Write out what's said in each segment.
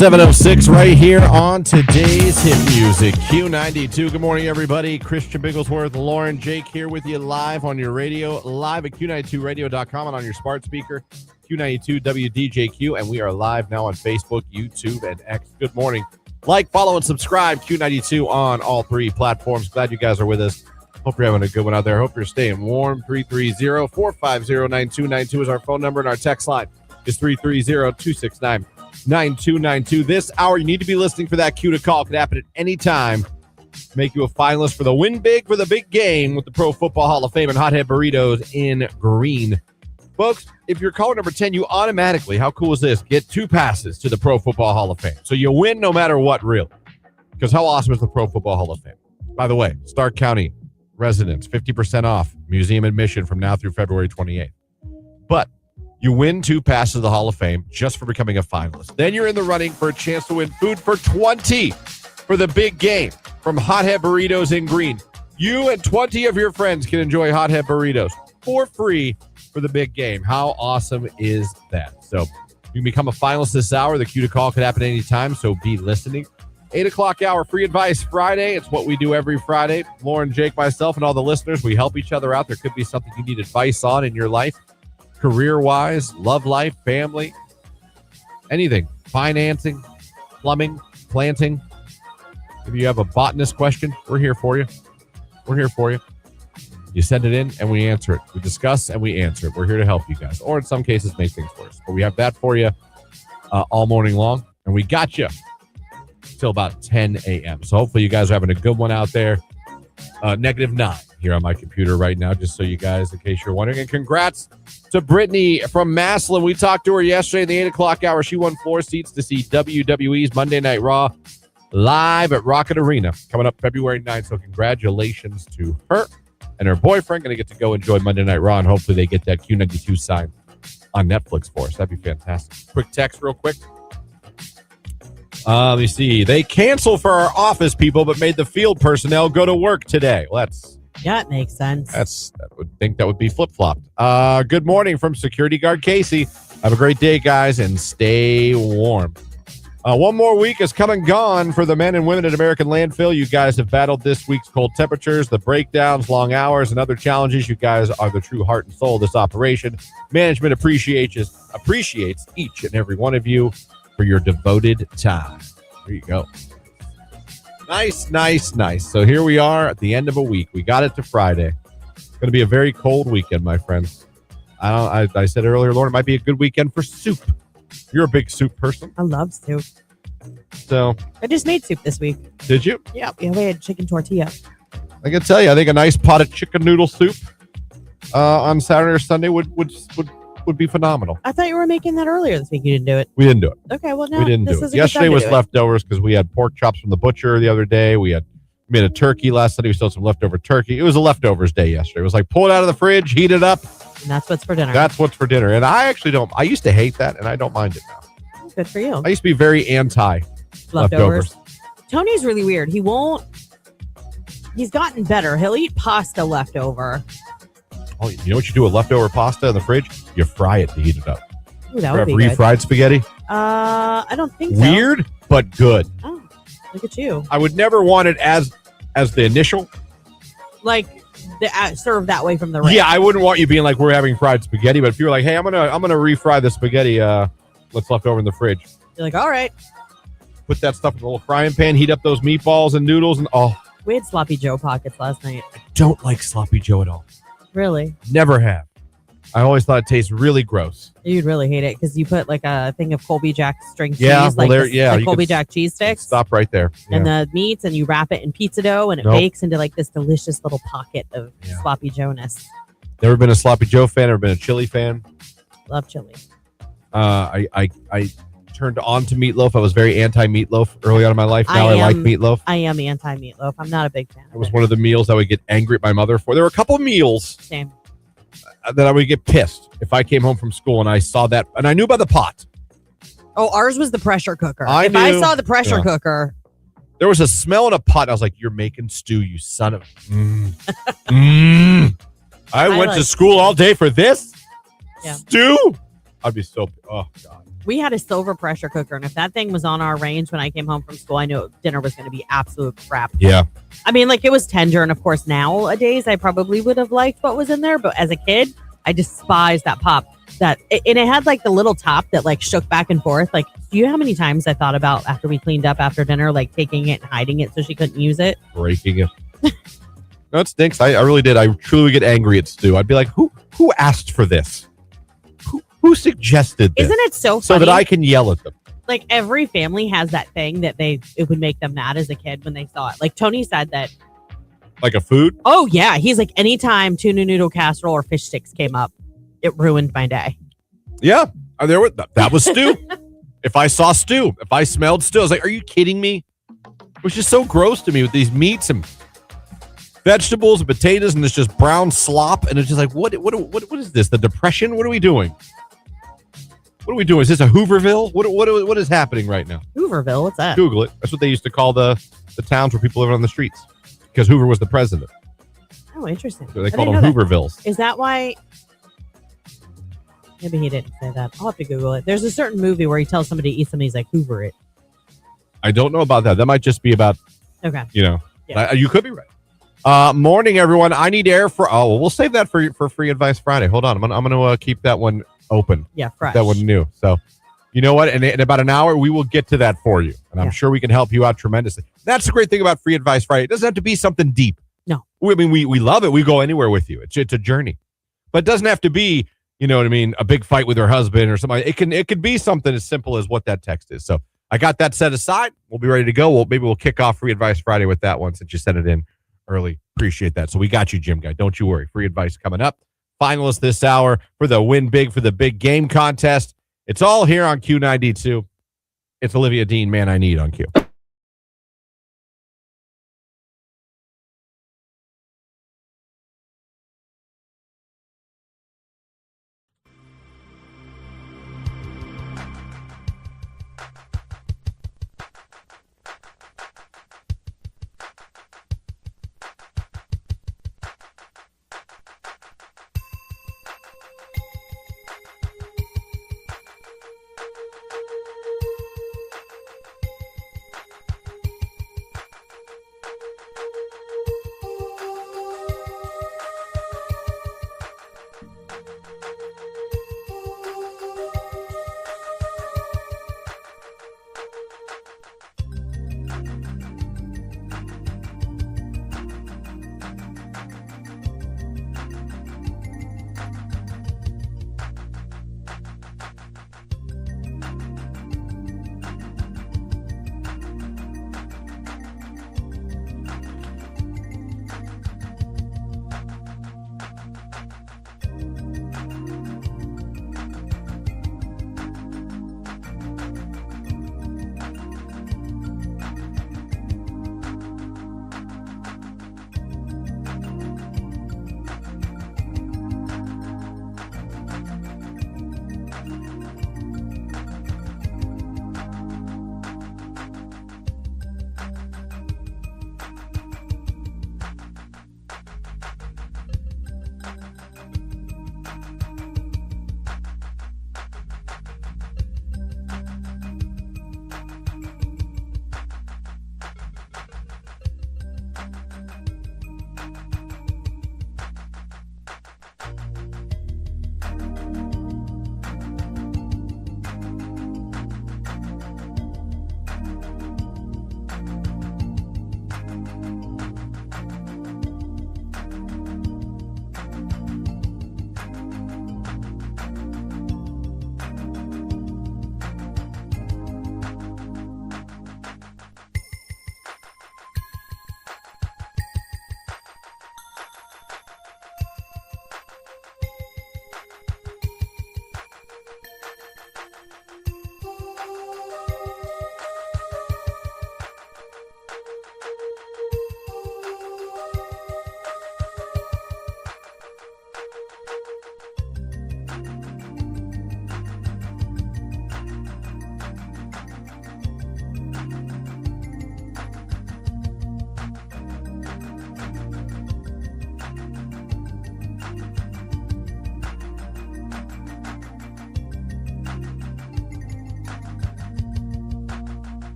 7:06 right here on today's Hit Music. Q92. Good morning, everybody. Christian Bigglesworth, Lauren, Jake here with you live on your radio, live at Q92radio.com and on your smart speaker, Q92 WDJQ. And we are live now on Facebook, YouTube, and X. Good morning. Like, follow, and subscribe. Q92 on all three platforms. Glad you guys are with us. Hope you're having a good one out there. Hope you're staying warm. 330-450-9292 is our phone number, and our text line is 330-269-9292. This hour, you need to be listening for that cue to call. It could happen at any time. Make you a finalist for the Win Big for the Big Game with the Pro Football Hall of Fame and Hothead Burritos in green. Folks, if you're caller number 10, you automatically, how cool is this, get 2 passes to the Pro Football Hall of Fame. So you win no matter what, really. Because how awesome is the Pro Football Hall of Fame? By the way, Stark County residents, 50% off museum admission from now through February 28th. But you win 2 passes to the Hall of Fame just for becoming a finalist. Then you're in the running for a chance to win food for 20 for the Big Game from Hothead Burritos in green. You and 20 of your friends can enjoy Hothead Burritos for free for the Big Game. How awesome is that? So you can become a finalist this hour. The cue to call could happen anytime, so be listening. 8 o'clock hour, free advice Friday. It's what we do every Friday. Lauren, Jake, myself, and all the listeners, we help each other out. There could be something you need advice on in your life, career-wise, love life, family, anything, financing, plumbing, planting. If you have a botanist question, we're here for you. We're here for you. You send it in, and we answer it. We discuss, and we answer it. We're here to help you guys, or in some cases, make things worse. But we have that for you all morning long, and we got you till about 10 a.m. So hopefully you guys are having a good one out there. -9 here on my computer right now, just so you guys, in case you're wondering. And congrats to Brittany from Maslin. We talked to her yesterday in the 8 o'clock hour. She won 4 seats to see WWE's Monday Night Raw live at Rocket Arena coming up February 9th. So congratulations to her and her boyfriend. Going to get to go enjoy Monday Night Raw, and hopefully they get that Q92 sign on Netflix for us. That'd be fantastic. Quick text real quick. Let me see. They canceled for our office people, but made the field personnel go to work today. Well, it makes sense. I would think that would be flip-flopped. Good morning from security guard Casey. Have a great day, guys, and stay warm. One more week has come and gone for the men and women at American Landfill. You guys have battled this week's cold temperatures, the breakdowns, long hours, and other challenges. You guys are the true heart and soul of this operation. Management appreciates each and every one of you for your devoted time. There you go. Nice. So here we are at the end of a week. We got it to Friday. It's going to be a very cold weekend, my friends. I said earlier, Lauren, it might be a good weekend for soup. You're a big soup person. I love soup. So I just made soup this week. Did you? Yeah, we had chicken tortilla. I can tell you, I think a nice pot of chicken noodle soup on Saturday or Sunday would be phenomenal. I thought you were making that earlier this week. You didn't do it. We didn't do it. Okay, well, no, we didn't do it. Yesterday was leftovers because we had pork chops from the butcher the other day. We made a turkey last Sunday. We still had some leftover turkey. It was a leftovers day yesterday. It was like pull it out of the fridge, heat it up. And that's what's for dinner. And I actually don't. I used to hate that, and I don't mind it now. Good for you. I used to be very anti leftovers. Tony's really weird. He's gotten better. He'll eat pasta leftover. Oh, you know what you do with leftover pasta in the fridge? You fry it to heat it up. Ooh, that would be good. Refried spaghetti? I don't think so. Weird, but good. Oh, look at you. I would never want it as the initial. Like served that way from the range. Yeah, I wouldn't want you being like, we're having fried spaghetti, but if you were like, hey, I'm gonna refry the spaghetti what's left over in the fridge. You're like, all right. Put that stuff in a little frying pan, heat up those meatballs and noodles, and we had Sloppy Joe pockets last night. I don't like Sloppy Joe at all. Really? Never have. I always thought it tastes really gross. You'd really hate it because you put like a thing of Colby Jack string cheese. Yeah, like Colby Jack cheese sticks. Stop right there. Yeah. And the meats, and you wrap it in pizza dough, and it bakes into like this delicious little pocket of Sloppy Joe-ness. Never been a Sloppy Joe fan. Never been a chili fan. Love chili. I turned on to meatloaf. I was very anti-meatloaf early on in my life. Now I like meatloaf. I am anti-meatloaf. I'm not a big fan. It was one of the meals I would get angry at my mother for. There were a couple of meals. Same. That I would get pissed if I came home from school and I saw that, and I knew about the pot. Oh, ours was the pressure cooker. If I saw the pressure cooker, there was a smell in a pot. I was like, "You're making stew, you son of." I went to school all day for this stew. I'd be so. Oh God. We had a silver pressure cooker, and if that thing was on our range when I came home from school, I knew dinner was going to be absolute crap. Yeah. I mean, like, it was tender, and of course, nowadays, I probably would have liked what was in there, but as a kid, I despised that pop. And it had, like, the little top that, like, shook back and forth. Like, do you know how many times I thought about after we cleaned up after dinner, like, taking it and hiding it so she couldn't use it? Breaking it. No, it stinks. I really did. I truly would get angry at Stu. I'd be like, who asked for this? Who suggested this? Isn't it so funny? So that I can yell at them. Like, every family has that thing that it would make them mad as a kid when they saw it. Like, Tony said that. Like a food? Oh, yeah. He's like, anytime tuna noodle casserole or fish sticks came up, it ruined my day. Yeah. That was stew. If I saw stew, if I smelled stew, I was like, are you kidding me? It was just so gross to me with these meats and vegetables and potatoes and this just brown slop. And it's just like, what is this? The Depression? What are we doing? What are we doing? Is this a Hooverville? What is happening right now? Hooverville? What's that? Google it. That's what they used to call the towns where people live on the streets because Hoover was the president. Oh, interesting. So they called them Hoovervilles. Is that why? Maybe he didn't say that. I'll have to Google it. There's a certain movie where he tells somebody to eat something. He's like, Hoover it. I don't know about that. That might just be about, okay. Yeah. You could be right. Morning, everyone. I need air for, we'll save that for Free Advice Friday. Hold on. I'm going to keep that one open. Yeah, fresh. That one new. So, you know what? In about an hour, we will get to that for you. And I'm sure we can help you out tremendously. That's the great thing about Free Advice Friday. It doesn't have to be something deep. No. I mean, we love it. We go anywhere with you. It's a journey. But it doesn't have to be, you know what I mean, a big fight with her husband or something. It could be something as simple as what that text is. So I got that set aside. We'll be ready to go. Maybe we'll kick off Free Advice Friday with that one since you sent it in early. Appreciate that. So we got you, Jim Guy. Don't you worry. Free advice coming up. Finalists this hour for the Win Big for the Big Game contest. It's all here on Q92. It's Olivia Dean, Man I Need on Q.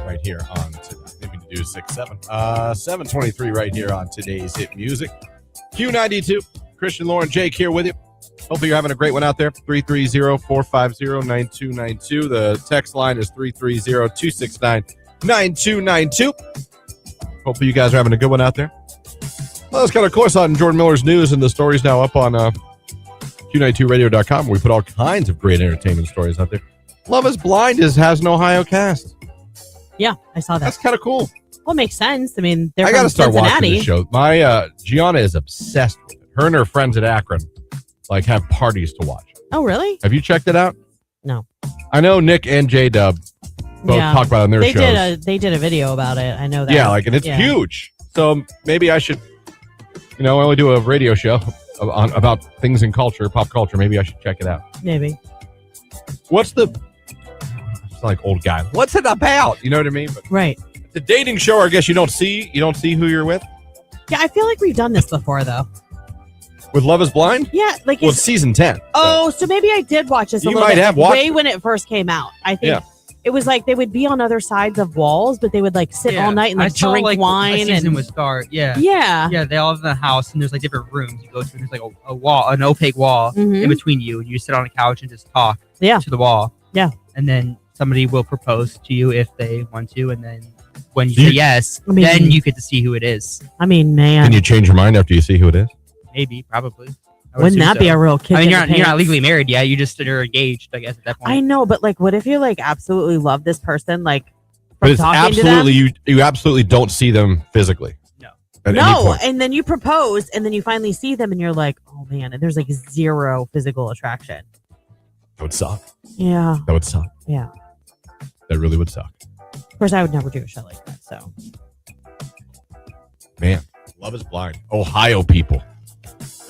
Right here on maybe do 6-7. 7:23 right here on today's hit music. Q92, Christian, Lauren, Jake here with you. Hopefully you're having a great one out there. 330-450-9292. The text line is 330-269-9292. Hopefully you guys are having a good one out there. Well, let's cut a course on Jordan Miller's news, and the story's now up on Q92radio.com, where we put all kinds of great entertainment stories out there. Love is Blind has an Ohio cast. Yeah, I saw that. That's kind of cool. Well, makes sense. I mean, they're I got to start watching this show. My Gianna is obsessed with it. Her and her friends at Akron have parties to watch. Oh, really? Have you checked it out? No. I know Nick and J-Dub both talk about it on their shows. They did a video about it. I know that. Yeah, and it's huge. So maybe I should, I only do a radio show about things in culture, pop culture. Maybe I should check it out. Maybe. It's like old guy. What's it about? You know what I mean? But right. The dating show, I guess you don't see who you're with. Yeah, I feel like we've done this before, though. With Love is Blind? Yeah. It's season 10. So maybe I did watch this a little bit. Have watched way when it first came out. I think it was they would be on other sides of walls, but they would sit all night and drink wine. A season would start. Yeah. Yeah. Yeah, they all have in the house, and there's different rooms you go to, and there's a wall, an opaque wall in between you, and you sit on a couch and just talk to the wall. Yeah. And then somebody will propose to you if they want to, and then when you say yes, then you get to see who it is. I mean, man. Can you change your mind after you see who it is? Maybe, probably. Wouldn't that be a real kid? I mean, you're not legally married yet. You're engaged, I guess, at that point. I know, but what if you absolutely love this person? But it's absolutely you absolutely don't see them physically. No, and then you propose, and then you finally see them, and you're like, oh man, and there's zero physical attraction. That would suck. Yeah. That would suck. Yeah. That really would suck. Of course, I would never do a show like that. So. Man, Love is Blind. Ohio people.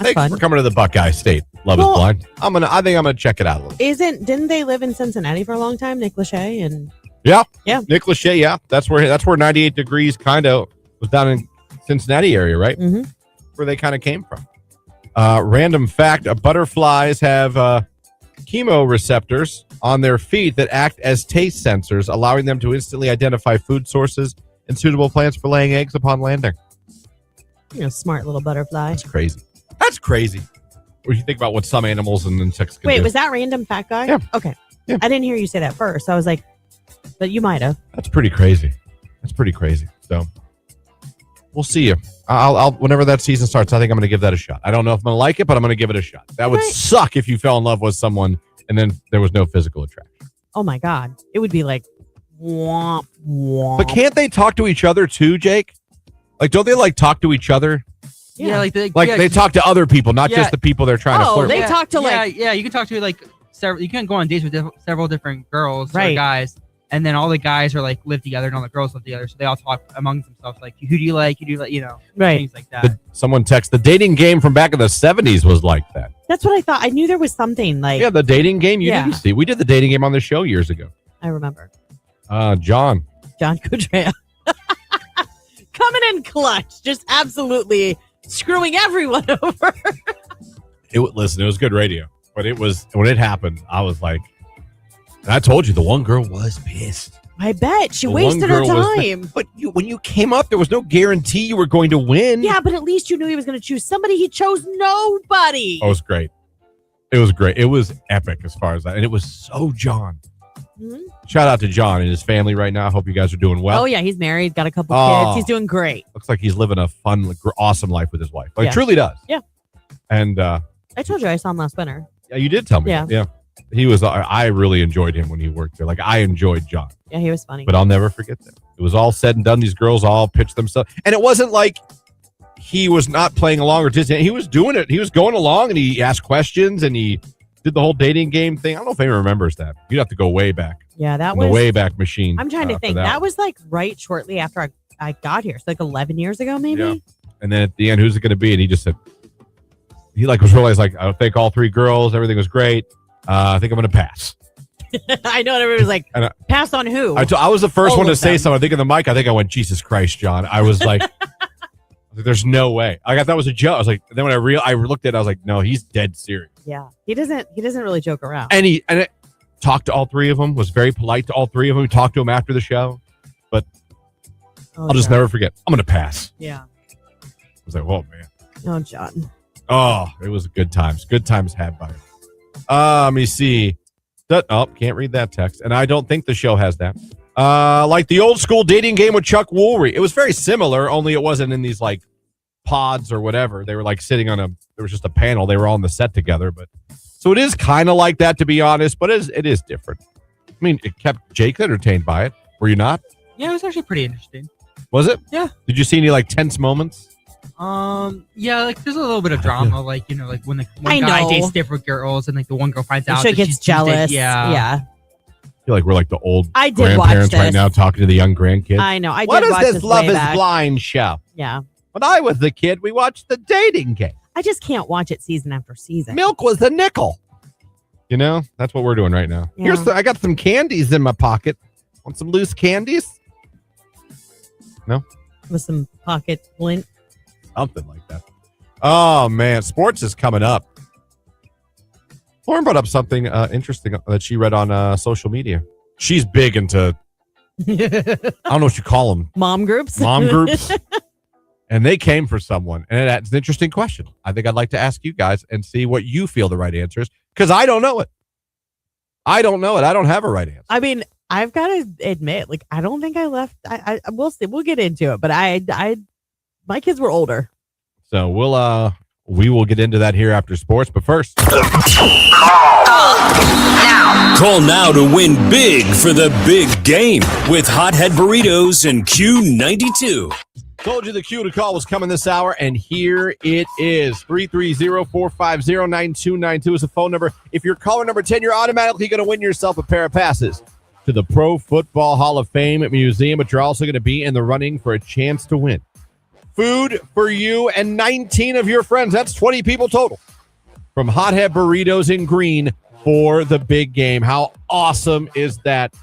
Thanks fun. for coming to the Buckeye State. Love is Blind. I think I'm gonna check it out a little. Didn't they live in Cincinnati for a long time? Nick Lachey and yeah. Nick Lachey, yeah. That's where 98 Degrees kind of was down in Cincinnati area, right? Mm-hmm. Where they kind of came from. Random fact: butterflies have chemoreceptors on their feet that act as taste sensors, allowing them to instantly identify food sources and suitable plants for laying eggs upon landing. Smart little butterfly. That's crazy. What do you think about what some animals and insects can do? Wait, was that random fat guy? Yeah. Okay. Yeah. I didn't hear you say that first. I was like, but you might have. That's pretty crazy. So we'll see you. I'll whenever that season starts, I think I'm going to give that a shot. I don't know if I'm going to like it, but I'm going to give it a shot. That would suck if you fell in love with someone and then there was no physical attraction. Oh my God. It would be like, womp, womp. But can't they talk to each other too, Jake? Like, don't they talk to each other? Yeah, they talk to other people, not just the people they're trying to flirt with. They talk to you can talk to several. You can go on dates with several different girls or right. guys, and then all the guys are live together, and all the girls live together. So they all talk among themselves, who do you like? right? Things like that. Someone texted the dating game from back in the 70s was like that. That's what I thought. I knew there was something like the dating game. You didn't see. We did the dating game on the show years ago. I remember. John Kudrea coming in clutch, just absolutely screwing everyone over. Listen, it was good radio, but it was when it happened. I was like, I told you, the one girl was pissed. I bet she wasted her time. But when you came up, there was no guarantee you were going to win. Yeah, but at least you knew he was going to choose somebody. He chose nobody. Oh, it was great. It was great. It was epic as far as that, and it was so John. Mm-hmm. Shout out to John and his family right now. I hope you guys are doing well. Oh, yeah. He's married, got a couple kids. He's doing great. Looks like he's living a fun, awesome life with his wife. Truly does. Yeah. And I told you I saw him last winter. Yeah, you did tell me. Yeah. He was, I really enjoyed him when he worked there. I enjoyed John. Yeah, he was funny. But I'll never forget that. It was all said and done. These girls all pitched themselves. And it wasn't like he was not playing along or just, he was doing it. He was going along and he asked questions and he did the whole dating game thing. I don't know if anyone remembers that. You'd have to go way back. Yeah, that was the way back machine. I'm trying to think. That was right shortly after I got here. So 11 years ago, maybe. Yeah. And then at the end, who's it going to be? And he just said, he was realized I thank all three girls. Everything was great. I think I'm going to pass. I know. And everybody was like, pass on who? I was the first one to say something. I think in the mic, I went, Jesus Christ, John. I was like, there's no way. I thought that was a joke. I was like, then when I looked at it, I was like, no, he's dead serious. Yeah. He doesn't really joke around. And it talked to all three of them, was very polite to all three of them. Talked to them after the show. But I'll just never forget. I'm going to pass. Yeah. I was like, whoa, man. Oh, John. Oh, it was good times. Good times had by it. Let me see. Can't read that text. And I don't think the show has that. Like the old school dating game with Chuck Woolery. It was very similar, only it wasn't in these pods or whatever. They were sitting on there was just a panel. They were all on the set together. But so it is kind of like that, to be honest, but it is different. I mean, it kept Jake entertained by it. Were you not? Yeah, it was actually pretty interesting. Was it? Yeah. Did you see any tense moments? Yeah, there's a little bit of drama, when the one guy dates different girls and the one girl finds out she gets jealous. Yeah. I feel like we're like the old I did grandparents watch right now talking to the young grandkids. I know. What did watch is this Love is back. Blind show? Yeah. When I was the kid, we watched the dating game. I just can't watch it season after season. Milk was a nickel. That's what we're doing right now. Yeah. I got some candies in my pocket. Want some loose candies? No? With some pocket lint. Something like that. Oh, man. Sports is coming up. Lauren brought up something interesting that she read on social media. She's big into, I don't know what you call them. Mom groups. Mom groups. And they came for someone. And it's an interesting question. I think I'd like to ask you guys and see what you feel the right answer is. Because I don't know it. I don't have a right answer. I mean, I've got to admit, I don't think I left. We'll see. We'll get into it. But my kids were older. So we will get into that here after sports. But first, call now to win big for the big game with Hothead Burritos and Q92. Told you the Q to call was coming this hour, and here it is. 330-450-9292 is the phone number. If you're caller number 10, you're automatically going to win yourself a pair of passes to the Pro Football Hall of Fame Museum, but you're also going to be in the running for a chance to win food for you and 19 of your friends. That's 20 people total from Hothead Burritos in Green for the big game. How awesome is that?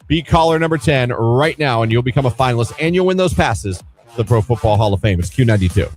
Be caller number 10 right now, and you'll become a finalist, and you'll win those passes to the Pro Football Hall of Fame. It's Q92.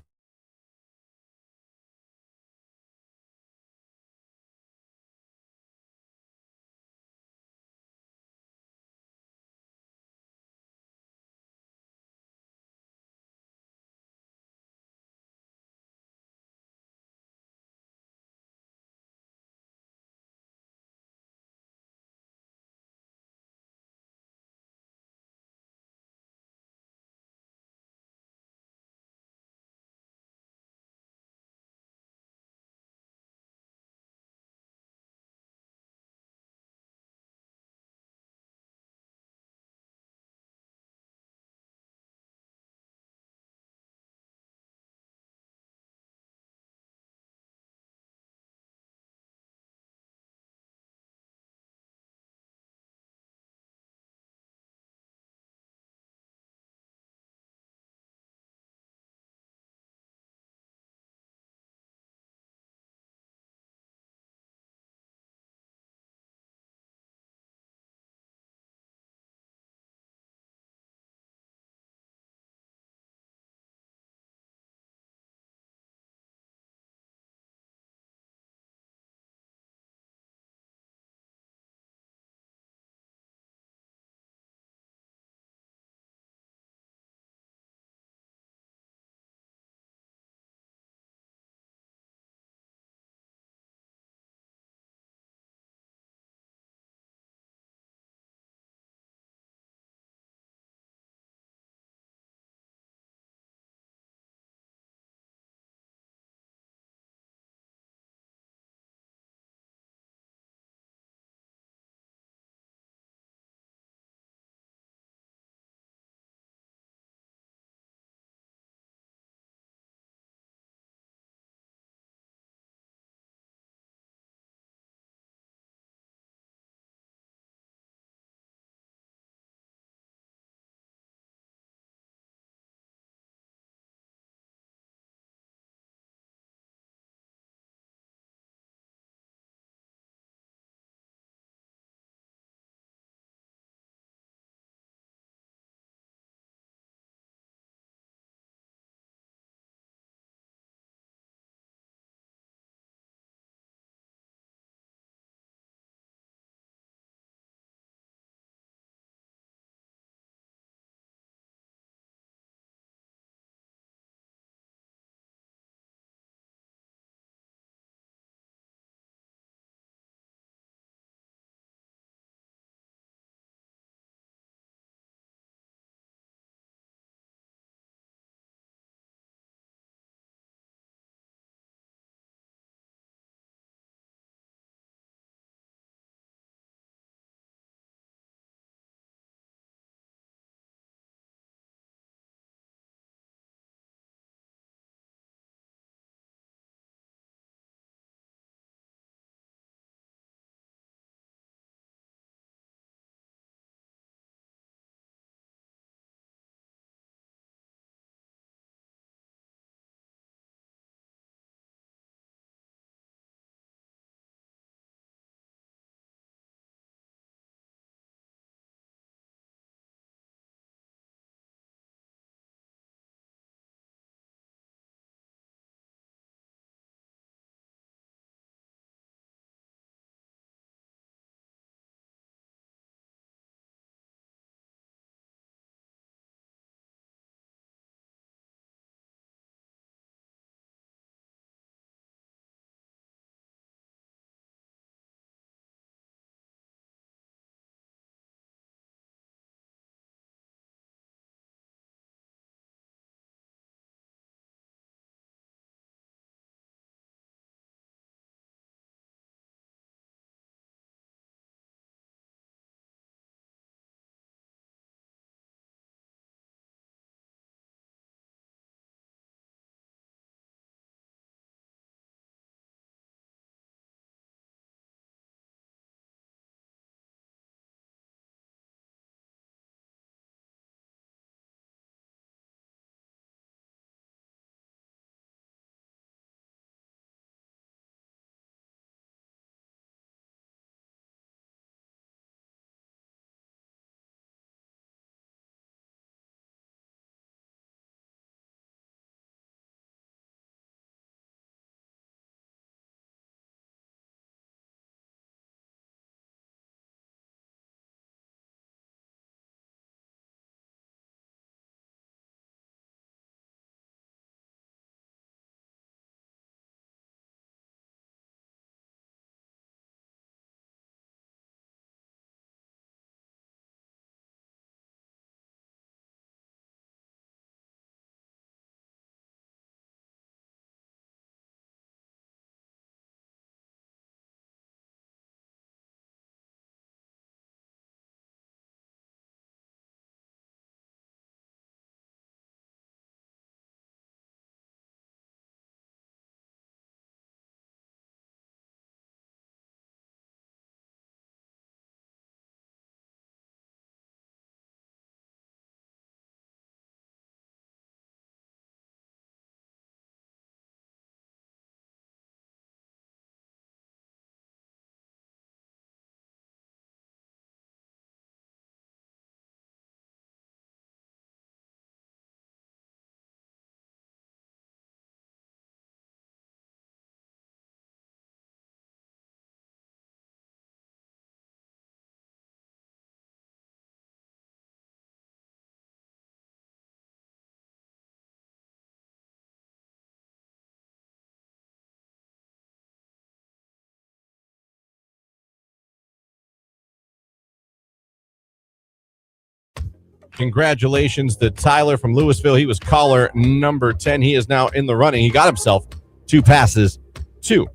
Congratulations to Tyler from Louisville. He was caller number 10. He is now in the running. He got himself 2 passes to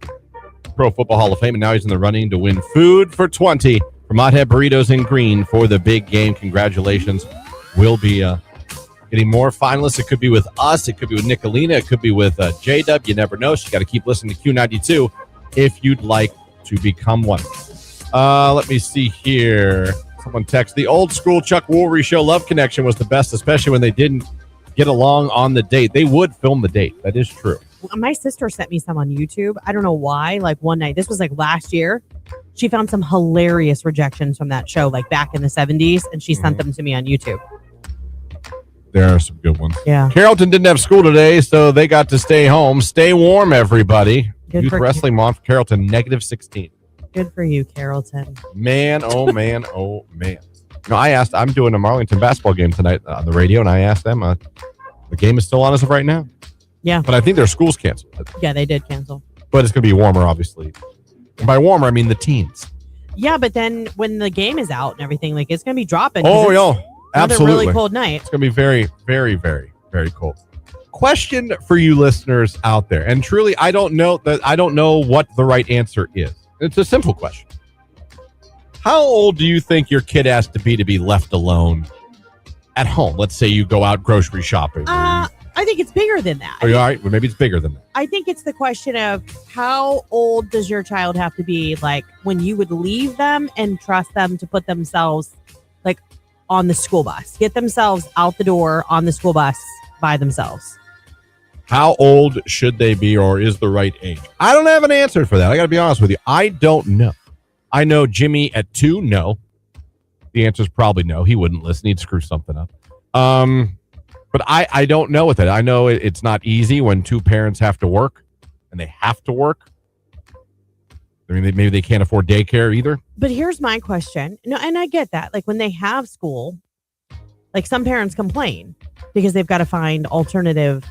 Pro Football Hall of Fame, and now he's in the running to win food for 20 from Hothead Burritos in Green for the big game. Congratulations. We'll be getting more finalists. It could be with us. It could be with Nicolina. It could be with J-Dub. You never know. So you got to keep listening to Q92 if you'd like to become one. Let me see here. Someone text, the old school Chuck Woolery show Love Connection was the best, especially when they didn't get along on the date. They would film the date. That is true. My sister sent me some on YouTube. I don't know why. Like one night, this was like last year. She found some hilarious rejections from that show, like back in the 70s, and she sent them to me on YouTube. There are some good ones. Yeah. Carrollton didn't have school today, so they got to stay home. Stay warm, everybody. Good Youth Wrestling Month for Carrollton, -16. Good for you, Carrollton. Man, oh man, oh man. No, I'm doing a Marlington basketball game tonight on the radio, and I asked them, the game is still on as of right now. Yeah. But I think their school's canceled. Yeah, they did cancel. But it's going to be warmer, obviously. And by warmer, I mean the teens. Yeah, but then when the game is out and everything, like it's going to be dropping. Oh, yeah. Absolutely. Another really cold night. It's going to be very, very, very, very cold. Question for you listeners out there. And truly, I don't know what the right answer is. It's a simple question. How old do you think your kid has to be left alone at home? Let's say you go out grocery shopping. I think it's bigger than that. Are you all right? Well, maybe it's bigger than that. I think it's the question of how old does your child have to be, like when you would leave them and trust them to put themselves like on the school bus, get themselves out the door on the school bus by themselves. How old should they be, or is the right age? I don't have an answer for that. I got to be honest with you. I don't know. I know Jimmy at 2, no. The answer is probably no. He wouldn't listen. He'd screw something up. But I don't know with it. I know it's not easy when 2 parents have to work, and they have to work. I mean, maybe they can't afford daycare either. But here's my question. No, and I get that. Like when they have school, like some parents complain because they've got to find alternative.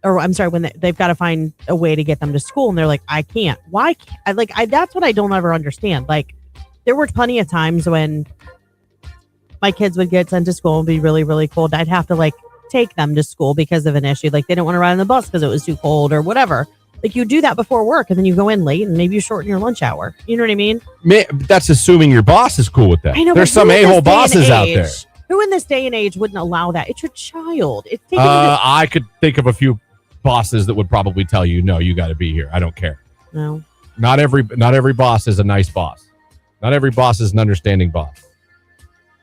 Or I'm sorry, when they've got to find a way to get them to school, and they're like, I can't. Why? That's what I don't ever understand. Like, there were plenty of times when my kids would get sent to school and be really, really cold. I'd have to like take them to school because of an issue. Like they didn't want to ride on the bus because it was too cold or whatever. Like you do that before work, and then you go in late, and maybe you shorten your lunch hour. You know what I mean? That's assuming your boss is cool with that. I know. There's some a-hole bosses out there. Who in this day and age wouldn't allow that? It's your child. It's I could think of a few bosses that would probably tell you, no, you got to be here. I don't care. No. Not every boss is a nice boss. Not every boss is an understanding boss.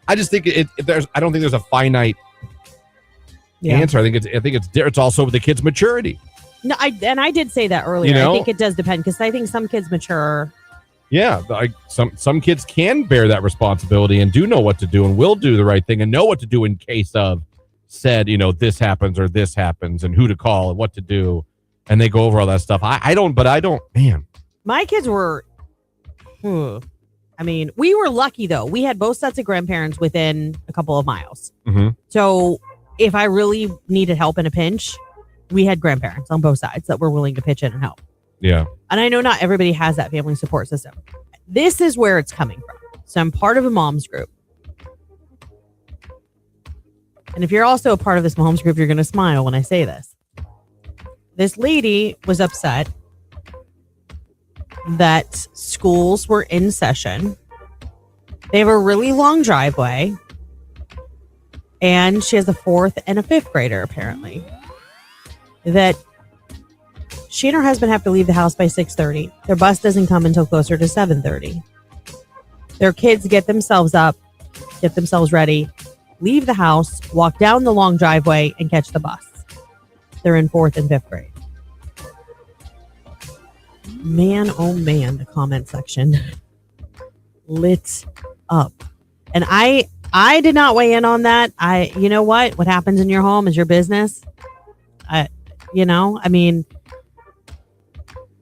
I just think I don't think there's a finite answer. I think it's also the kid's maturity. No, I did say that earlier. You know? I think it does depend because I think some kids mature. Yeah, some kids can bear that responsibility and do know what to do and will do the right thing and know what to do in case of said, this happens or this happens and who to call and what to do. And they go over all that stuff. I don't, man. My kids were, I mean, we were lucky though. We had both sets of grandparents within a couple of miles. Mm-hmm. So if I really needed help in a pinch, we had grandparents on both sides that were willing to pitch in and help. Yeah. And I know not everybody has that family support system. This is where it's coming from. So I'm part of a mom's group. And if you're also a part of this mom's group, you're going to smile when I say this. This lady was upset that schools were in session. They have a really long driveway. And she has a 4th and a 5th grader, apparently. That she and her husband have to leave the house by 6:30. Their bus doesn't come until closer to 7:30. Their kids get themselves up, get themselves ready, leave the house, walk down the long driveway, and catch the bus. They're in 4th and 5th grade. Man, oh man, the comment section lit up. And I did not weigh in on that. You know what? What happens in your home is your business. I mean,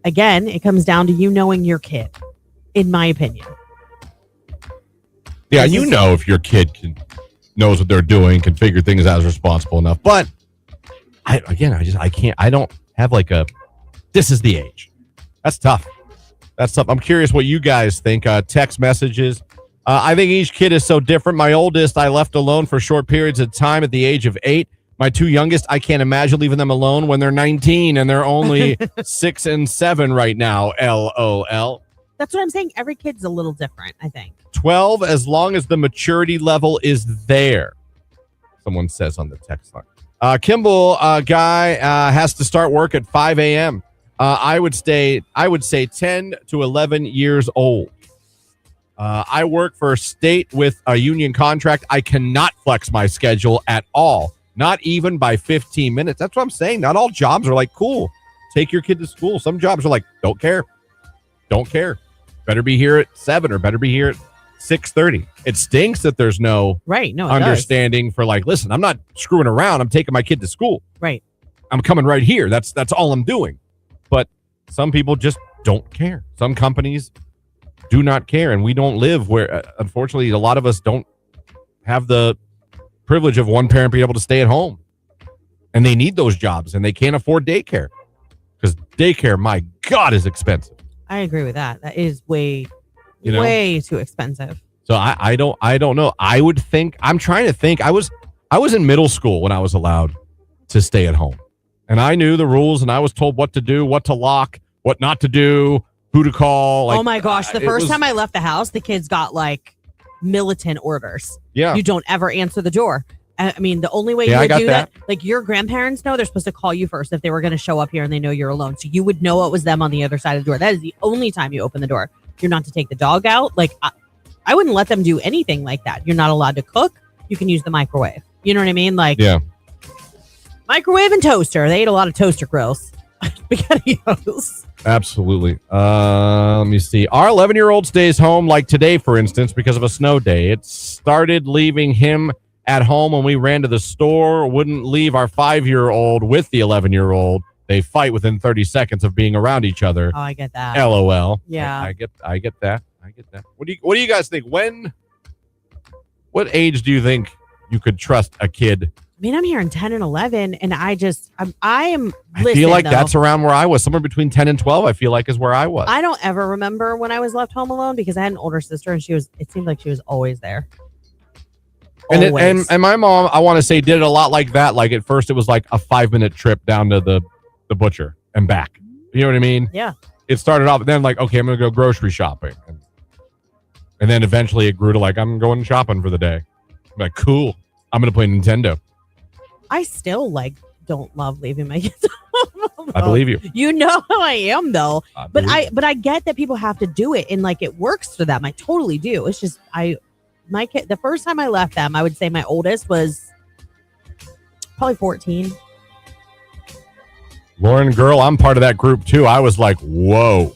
again, it comes down to you knowing your kid, in my opinion. Yeah, if your kid knows what they're doing, can figure things out, is responsible enough. But I can't. I don't have this is the age. That's tough. I'm curious what you guys think. Text messages I think each kid is so different. My oldest, I left alone for short periods of time at the age of 8. My 2 youngest, I can't imagine leaving them alone when they're 19 and they're only 6 and 7 right now. LOL. That's what I'm saying. Every kid's a little different, I think. 12, as long as the maturity level is there. Someone says on the text line. Kimball guy has to start work at 5 a.m. I would say 10 to 11 years old. I work for a state with a union contract. I cannot flex my schedule at all, not even by 15 minutes. That's what I'm saying. Not all jobs are like, cool, take your kid to school. Some jobs are like, don't care. Better be here at 7 or better be here at 6:30. It stinks that there's no understanding for like, listen, I'm not screwing around. I'm taking my kid to school. Right. I'm coming right here. That's all I'm doing. But some people just don't care. Some companies do not care. And we don't live where, unfortunately, a lot of us don't have the privilege of one parent being able to stay at home. And they need those jobs and they can't afford daycare because daycare, my God, is expensive. I agree with that. That is way too expensive. So I don't know. I'm trying to think. I was in middle school when I was allowed to stay at home. And I knew the rules and I was told what to do, what to lock, what not to do, who to call. Like, oh my gosh. The first time I left the house, the kids got like militant orders. Yeah. You don't ever answer the door. I mean, the only way you would do that, like your grandparents know they're supposed to call you first if they were going to show up here and they know you're alone. So you would know it was them on the other side of the door. That is the only time you open the door. You're not to take the dog out. Like I wouldn't let them do anything like that. You're not allowed to cook. You can use the microwave. You know what I mean? Like, yeah. Microwave and toaster. They ate a lot of toaster grills. SpaghettiOs. Absolutely. Let me see. Our 11-year-old stays home like today, for instance, because of a snow day. It started leaving him at home when we ran to the store. Wouldn't leave our 5-year-old with the 11-year-old. They fight within 30 seconds of being around each other. Oh, I get that. LOL. Yeah. I get that. What do you guys think? What age do you think you could trust a kid? I mean, I'm hearing 10 and 11, and I feel like that's around where I was. Somewhere between 10 and 12, I feel like is where I was. I don't ever remember when I was left home alone because I had an older sister, and it seemed like she was always there. And my mom, I want to say, did it a lot like that. Like at first, it was like a 5-minute trip down to the butcher and back. You know what I mean? Yeah. It started off, and then like, okay, I'm going to go grocery shopping. And then eventually it grew to like, I'm going shopping for the day. I'm like, cool. I'm going to play Nintendo. I still don't love leaving my kids home. I believe you. You know how I am though. But I get that people have to do it and like it works for them. I totally do. It's just my kid, the first time I left them, I would say my oldest was probably 14. Lauren, girl, I'm part of that group too. I was like, whoa.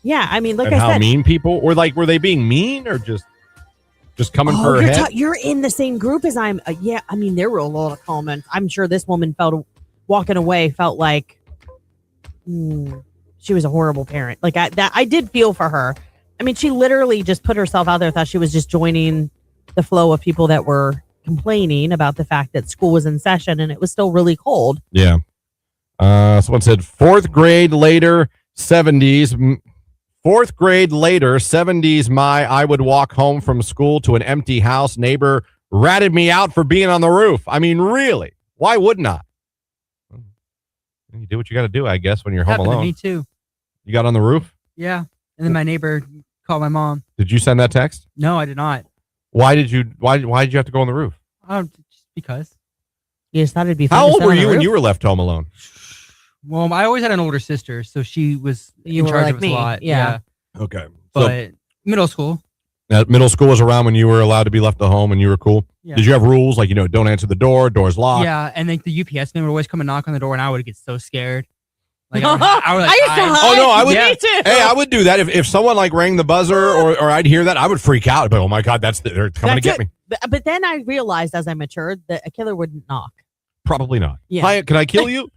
Yeah, I mean, like and I how said, mean people were like, were they being mean or just coming for her head? You're in the same group as I'm. Yeah, I mean, there were a lot of comments. I'm sure this woman walking away felt like she was a horrible parent. Like I did feel for her. I mean, she literally just put herself out there, thought she was just joining the flow of people that were complaining about the fact that school was in session and it was still really cold. Yeah. Someone said 4th grade later, 70s. 4th grade later, 70s, I would walk home from school to an empty house. Neighbor ratted me out for being on the roof. I mean, really? Why wouldn't I? You do what you got to do, I guess, when you're home alone. Me too. You got on the roof? Yeah. And then my neighbor called my mom. Did you send that text? No, I did not. Why did you have to go on the roof? Just because. You just thought it'd be fun. How old were you when you were left home alone? Well, I always had an older sister, so she was in charge of us a lot. Yeah. Okay. But middle school. Middle school was around when you were allowed to be left at home and you were cool? Yeah. Did you have rules like, don't answer the door's locked? Yeah, and like the UPS man would always come and knock on the door and I would get so scared. Like I used to hide. Oh no, I would. Me too. Hey, I would do that if someone like rang the buzzer or I'd hear that, I would freak out. But oh my God, they're coming to get me. But then I realized as I matured that a killer wouldn't knock. Probably not. Yeah. Hi, can I kill you?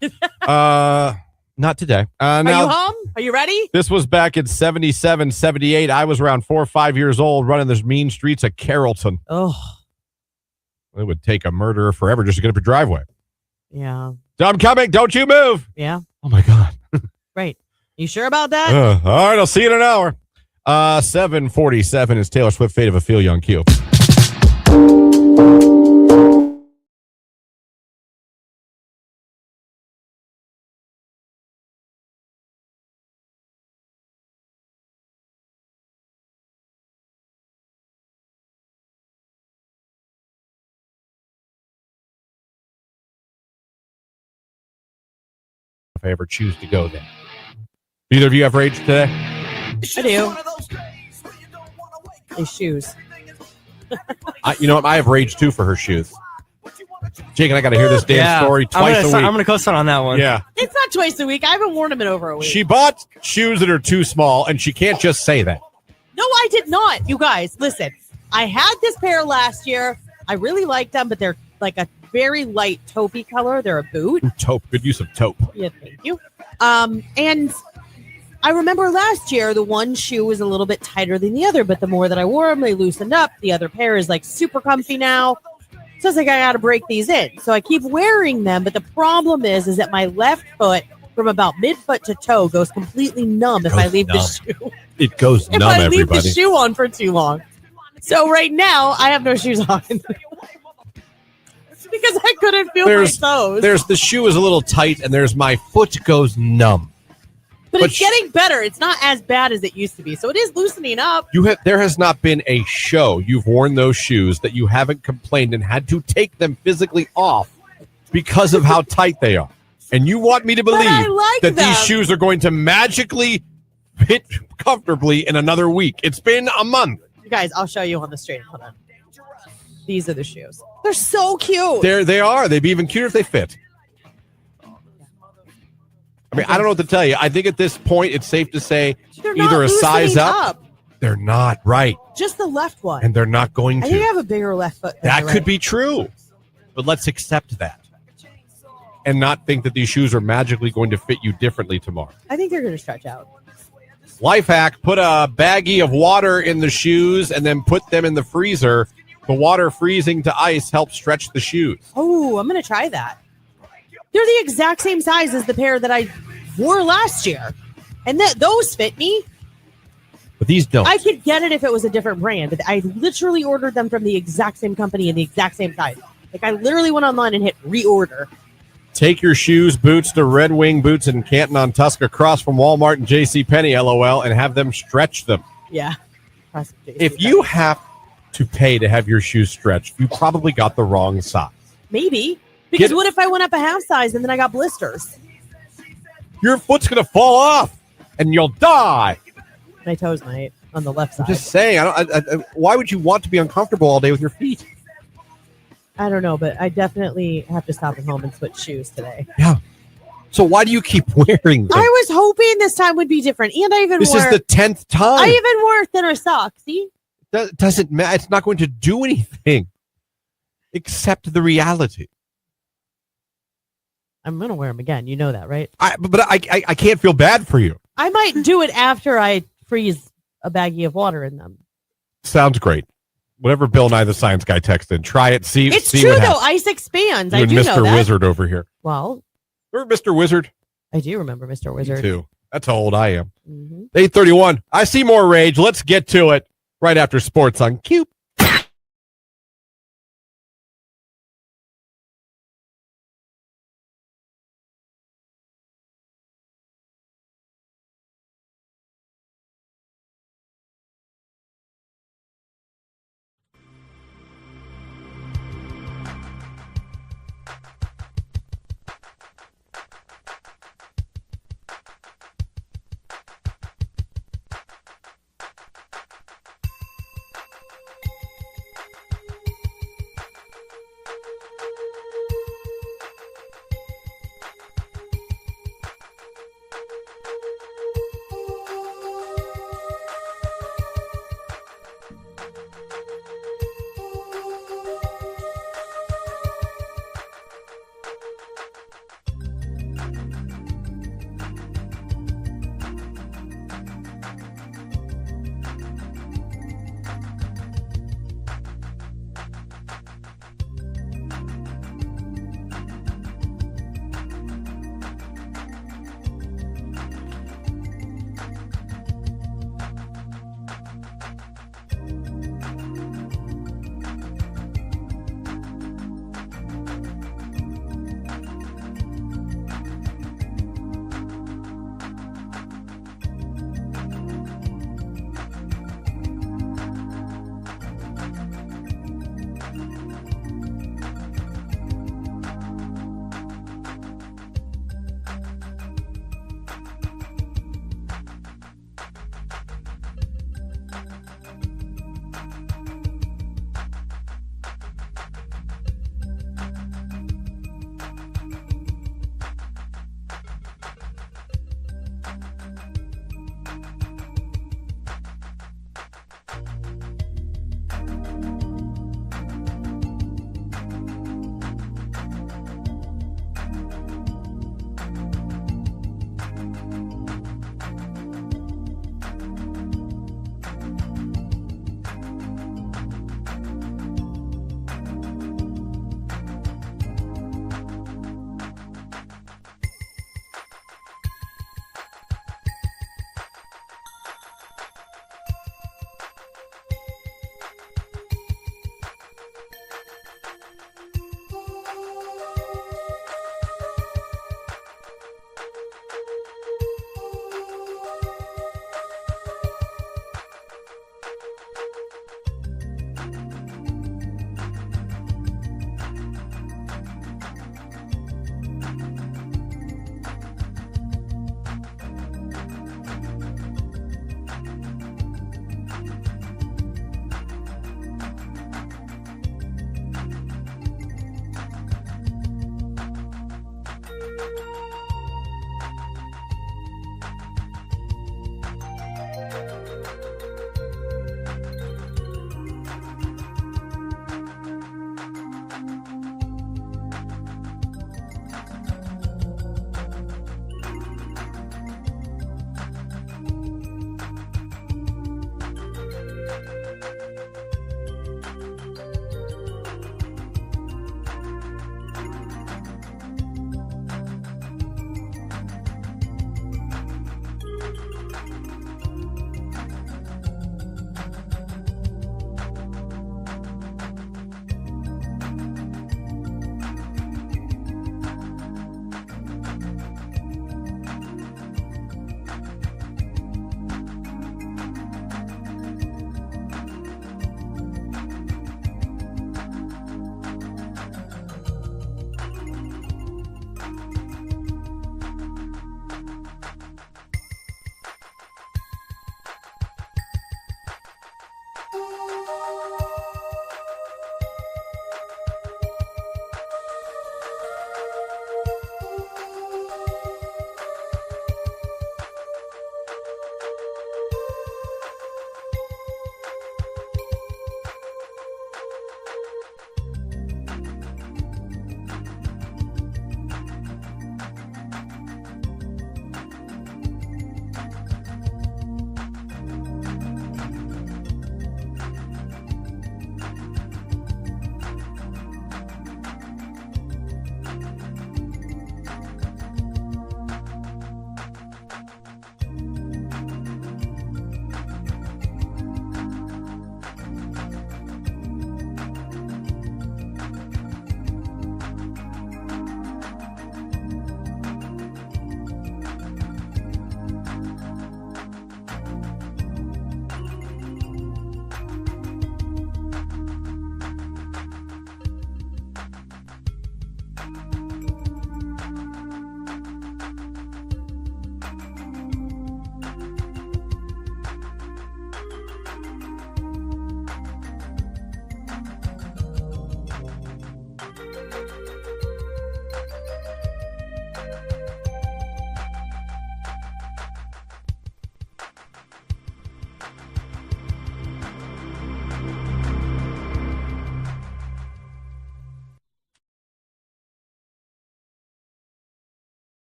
Not today. Are you home? Are you ready? This was back in 77, 78. I was around 4 or 5 years old running those mean streets of Carrollton. Oh. It would take a murderer forever just to get up your driveway. Yeah. I'm coming. Don't you move. Yeah. Oh my God. Right. You sure about that? All right. I'll see you in an hour. 7:47 is Taylor Swift, Fate of Ophelia on Q. If I ever choose to go there. Either of you have rage today? I do. His shoes. You know what? I have rage too for her shoes. Jake and I got to hear this damn story twice a week. I'm going to co-sign on that one. Yeah. It's not twice a week. I haven't worn them in over a week. She bought shoes that are too small, and she can't just say that. No, I did not. You guys, listen. I had this pair last year. I really liked them, but they're like a very light taupey color. They're a boot. Taupe. Good use of taupe. Yeah, thank you. And I remember last year, the one shoe was a little bit tighter than the other, but the more that I wore them, they loosened up. The other pair is like super comfy now. So it's like I got to break these in. So I keep wearing them, but the problem is that my left foot from about midfoot to toe goes completely numb if I leave the shoe. It goes numb, if I leave everybody. the shoe on for too long. So right now, I have no shoes on. Because I couldn't feel my toes. There's the shoe is a little tight, and there's my foot goes numb. But it's getting better. It's not as bad as it used to be. So it is loosening up. There has not been a show you've worn those shoes that you haven't complained and had to take them physically off because of how tight they are. And you want me to believe that these shoes are going to magically fit comfortably in another week. It's been a month. You guys, I'll show you on the street. Hold on. These are the shoes. They're so cute. They are. They'd be even cuter if they fit. I mean, I don't know what to tell you. I think at this point, it's safe to say either a size up. They're not right. Just the left one. And they're not going to. I think I have a bigger left foot. That could be true. But let's accept that. And not think that these shoes are magically going to fit you differently tomorrow. I think they're going to stretch out. Life hack, put a baggie of water in the shoes and then put them in the freezer. The water freezing to ice helps stretch the shoes. Oh, I'm going to try that. They're the exact same size as the pair that I wore last year. And those fit me. But these don't. I could get it if it was a different brand. But I literally ordered them from the exact same company in the exact same size. Like I literally went online and hit reorder. Take your shoes, boots to Red Wing Boots in Canton on Tusk across from Walmart and JCPenney, LOL, and have them stretch them. Yeah. If you have to pay to have your shoes stretched, you probably got the wrong size. Maybe. Because what if I went up a half size and then I got blisters? Your foot's going to fall off and you'll die. My toes might on the left side. I'm just saying, why would you want to be uncomfortable all day with your feet? I don't know, but I definitely have to stop at home and switch shoes today. Yeah. So why do you keep wearing them? I was hoping this time would be different. And I even This is the 10th time. I even wore thinner socks. See? That doesn't matter. It's not going to do anything except the reality. I'm going to wear them again. You know that, right? But I can't feel bad for you. I might do it after I freeze a baggie of water in them. Sounds great. Whatever Bill Nye the Science Guy texted, try it. See, it's see true what though. happens. Ice expands. You I and do Mr. know that. Wizard over here. Well, remember Mr. Wizard? I do remember Mr. Wizard. Me too. That's how old I am. Mm-hmm. 8:31. I see more rage. Let's get to it right after sports on Q.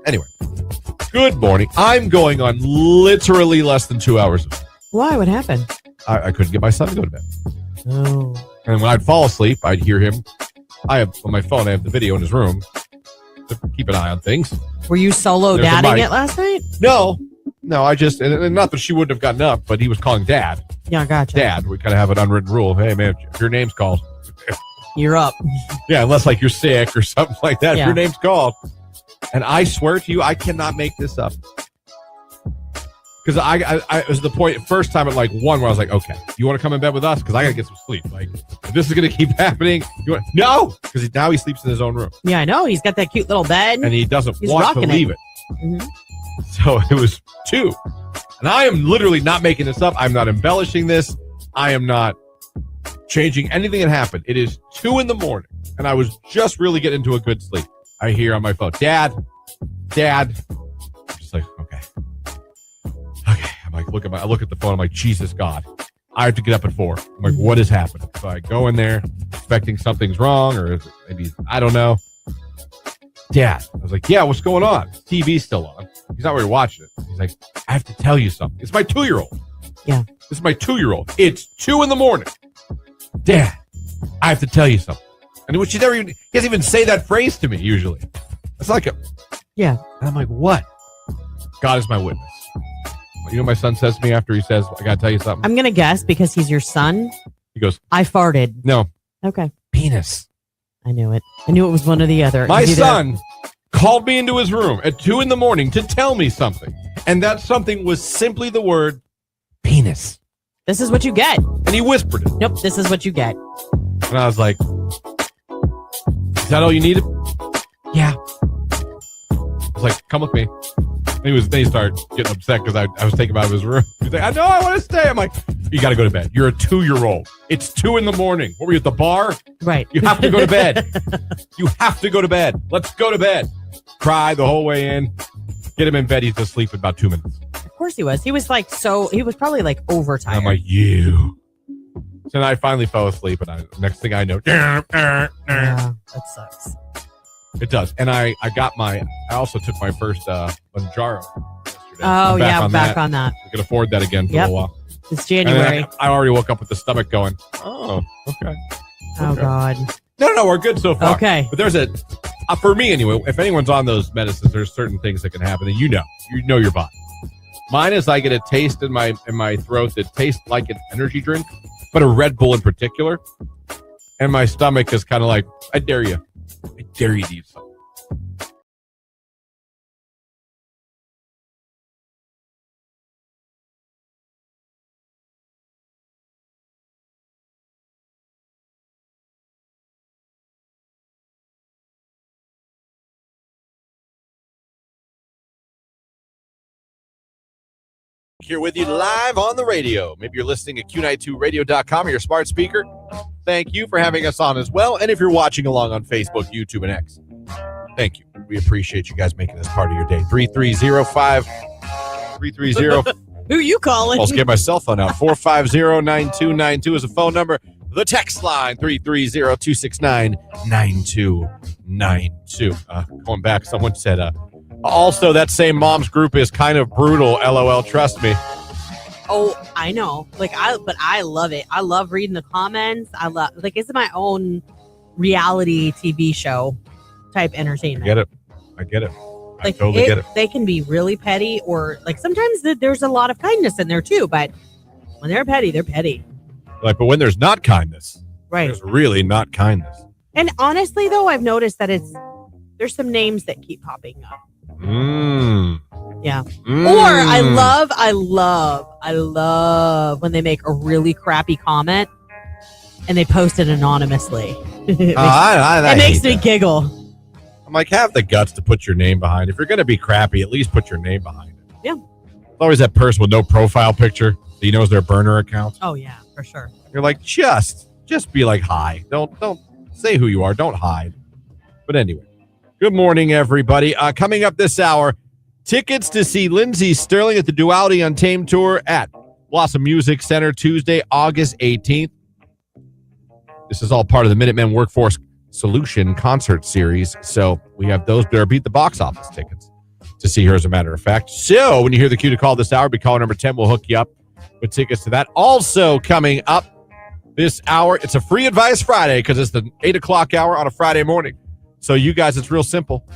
Anyway, good morning. I'm going on literally less than 2 hours. Why? What happened? I couldn't get my son to go to bed. Oh. And when I'd fall asleep, I'd hear him. I have on my phone, I have the video in his room to keep an eye on things. Were you solo There's a dadding mic. it last night? No, I just, and not that she wouldn't have gotten up, but he was calling Dad. Yeah, gotcha. Dad. We kind of have an unwritten rule. Hey, man, if your name's called, You're up. Yeah, unless like you're sick or something like that. Yeah. If your name's called. And I swear to you, I cannot make this up. Because I was the point first time at like 1 where I was like, okay, you want to come in bed with us? Because I got to get some sleep. Like, if this is going to keep happening, no, because now he sleeps in his own room. Yeah, I know. He's got that cute little bed. And he doesn't want to leave it. Mm-hmm. So it was 2. And I am literally not making this up. I'm not embellishing this. I am not changing anything that happened. It is 2 in the morning. And I was just really getting into a good sleep. I hear on my phone, Dad. I'm just like, okay. I'm like, I look at the phone. I'm like, Jesus God, I have to get up at 4. I'm like, what is happening? So I go in there expecting something's wrong, or maybe, I don't know. Dad, I was like, yeah, what's going on? TV's still on. He's not really watching it. He's like, I have to tell you something. It's my 2-year-old. Yeah. This is my 2-year-old. It's 2 in the morning. Dad, I have to tell you something. And he doesn't even say that phrase to me usually. It's like yeah. And I'm like, what? God is my witness. You know what my son says to me after he says, I got to tell you something? I'm going to guess because he's your son. He goes, I farted. No. Okay. Penis. I knew it. I knew it was one or the other. My son called me into his room at 2 in the morning to tell me something. And that something was simply the word penis. This is what you get. And he whispered it. Nope, this is what you get. And I was like, is that all you needed? Yeah. I was like, come with me. And he started getting upset because I was taking him out of his room. He's like, I know, I want to stay. I'm like, you got to go to bed. You're a 2-year-old. It's 2 in the morning. What were you at the bar? Right. You have to go to bed. You have to go to bed. Let's go to bed. Cry the whole way in. Get him in bed. He's asleep in about 2 minutes. Of course he was. He was like, he was probably like overtired. I'm like, you. So then I finally fell asleep, and next thing I know, yeah, that sucks. It does. And I also took my first Manjaro yesterday. Oh, yeah, back on that. We can afford that again for a while. It's January. And I already woke up with the stomach going, oh, okay. Oh, God. No, we're good so far. Okay. But there's for me anyway, if anyone's on those medicines, there's certain things that can happen, and you know your body. Mine is I get a taste in my throat that tastes like an energy drink, but a Red Bull in particular. And my stomach is kind of like, I dare you to eat something. Here with you live on the radio. Maybe you're listening at Q92radio.com or your smart speaker. Thank you for having us on as well. And if you're watching along on Facebook, YouTube, and X, thank you. We appreciate you guys making this part of your day. 330. Who you calling? I'll get my cell phone out. 450-9292 is a phone number. The text line, 330-269-9292. Going back, someone said, also, that same mom's group is kind of brutal. LOL. Trust me. Oh, I know. But I love it. I love reading the comments. It's my own reality TV show type entertainment. I get it. I totally get it. They can be really petty, or sometimes there's a lot of kindness in there too. But when they're petty, they're petty. But when there's not kindness, right? There's really not kindness. And honestly, though, I've noticed that there's some names that keep popping up. Yeah. Or I love when they make a really crappy comment and they post it anonymously. It makes me giggle. I'm like, have the guts to put your name behind. If you're going to be crappy, at least put your name behind it. Yeah. There's always that person with no profile picture that he knows their burner account. Oh yeah, for sure. You're like, just be like, hi. Don't say who you are. Don't hide. But anyway. Good morning, everybody. Coming up this hour, tickets to see Lindsey Sterling at the Duality Untamed Tour at Blossom Music Center Tuesday, August 18th. This is all part of the Minutemen Workforce Solution concert series. So we have those that are beat the box office tickets to see her, as a matter of fact. So when you hear the cue to call this hour, be caller number 10. We'll hook you up with tickets to that. Also coming up this hour, it's a Free Advice Friday because it's the 8 o'clock hour on a Friday morning. So you guys, it's real simple.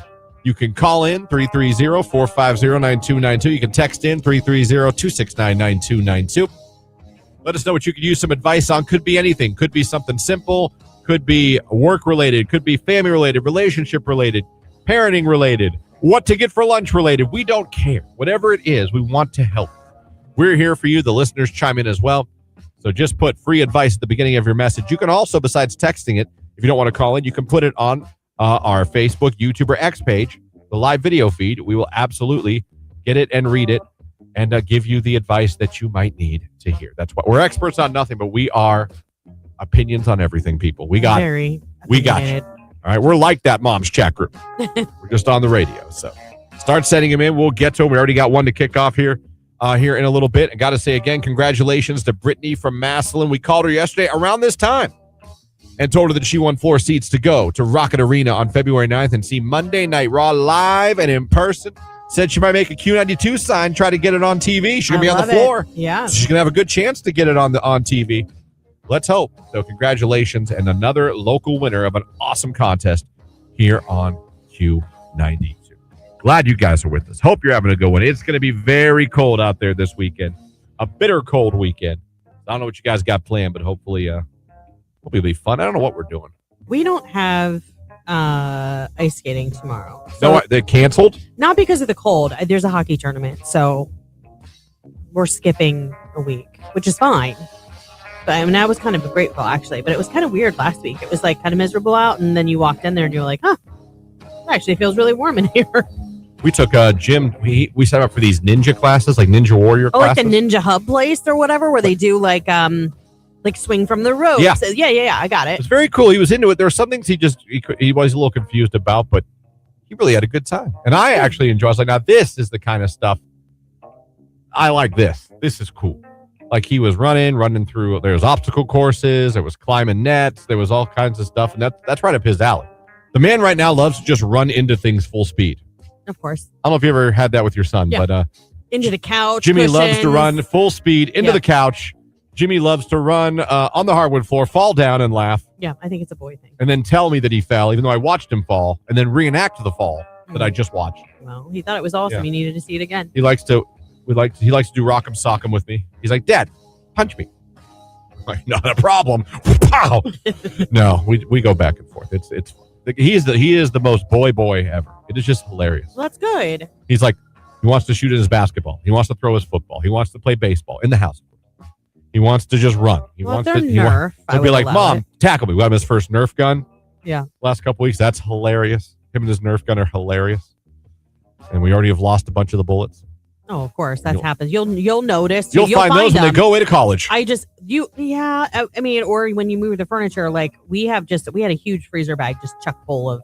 You can call in 330-450-9292. You can text in 330-269-9292. Let us know what you could use some advice on. Could be anything. Could be something simple. could be work-related, could be family-related, relationship-related, parenting-related, what to get for lunch-related. We don't care. Whatever it is, we want to help. We're here for you. The listeners chime in as well. So just put free advice at the beginning of your message. You can also, besides texting it, if you don't want to call in, you can put it on our Facebook, YouTube, or X page, the live video feed. We will absolutely get it and read it and give you the advice that you might need to hear. That's what we're experts on nothing, but we are opinions on everything, people. We got it. We got you. All right. We're like that mom's chat group. We're just on the radio. So start sending them in. We'll get to them. We already got one to kick off here in a little bit. I got to say again, congratulations to Brittany from Massillon. We called her yesterday around this time and told her that she won 4 seats to go to Rocket Arena on February 9th and see Monday Night Raw live and in person. Said she might make a Q92 sign, try to get it on TV. She's going to be on the floor. Yeah. So she's going to have a good chance to get it on TV. Let's hope. So congratulations and another local winner of an awesome contest here on Q92. Glad you guys are with us. Hope you're having a good one. It's going to be very cold out there this weekend. A bitter cold weekend. I don't know what you guys got planned, but hopefully it'll be fun. I don't know what we're doing. We don't have ice skating tomorrow. So no, they canceled? Not because of the cold. There's a hockey tournament, so we're skipping a week, which is fine. But I mean, I was kind of grateful, actually. But it was kind of weird last week. It was like kind of miserable out, and then you walked in there and you're like, huh, it actually feels really warm in here. We took gym. We set up for these ninja classes, like Ninja Warrior classes. Like the Ninja Hub place or whatever, where they do like swing from the ropes. Yeah. I got it. It's very cool. He was into it. There were some things he was a little confused about, but he really had a good time. And I actually enjoyed it. I was like, now this is the kind of stuff I like. This is cool. Like he was running through. There was obstacle courses. There was climbing nets. There was all kinds of stuff, and that's right up his alley. The man right now loves to just run into things full speed. Of course. I don't know if you ever had that with your son, but into the couch. Jimmy cushions. loves to run full speed into the couch. Jimmy loves to run on the hardwood floor, fall down and laugh. Yeah, I think it's a boy thing. And then tell me that he fell, even though I watched him fall, and then reenact the fall that I just watched. Well, he thought it was awesome. He needed to see it again. He likes to do rock'em sock'em with me. He's like, Dad, punch me. I'm like, not a problem. Pow! No, we go back and forth. It's he is the most boy ever. It is just hilarious. Well, that's good. He's like, he wants to shoot at his basketball. He wants to throw his football. He wants to play baseball in the house. He wants to just run. He'll be like, Mom, tackle me. We have his first Nerf gun. Yeah. Last couple weeks. That's hilarious. Him and his Nerf gun are hilarious. And we already have lost a bunch of the bullets. Oh, of course. That happens. You'll notice. You'll find those when they go away to college. I mean, or when you move the furniture, like we had a huge freezer bag just chock full of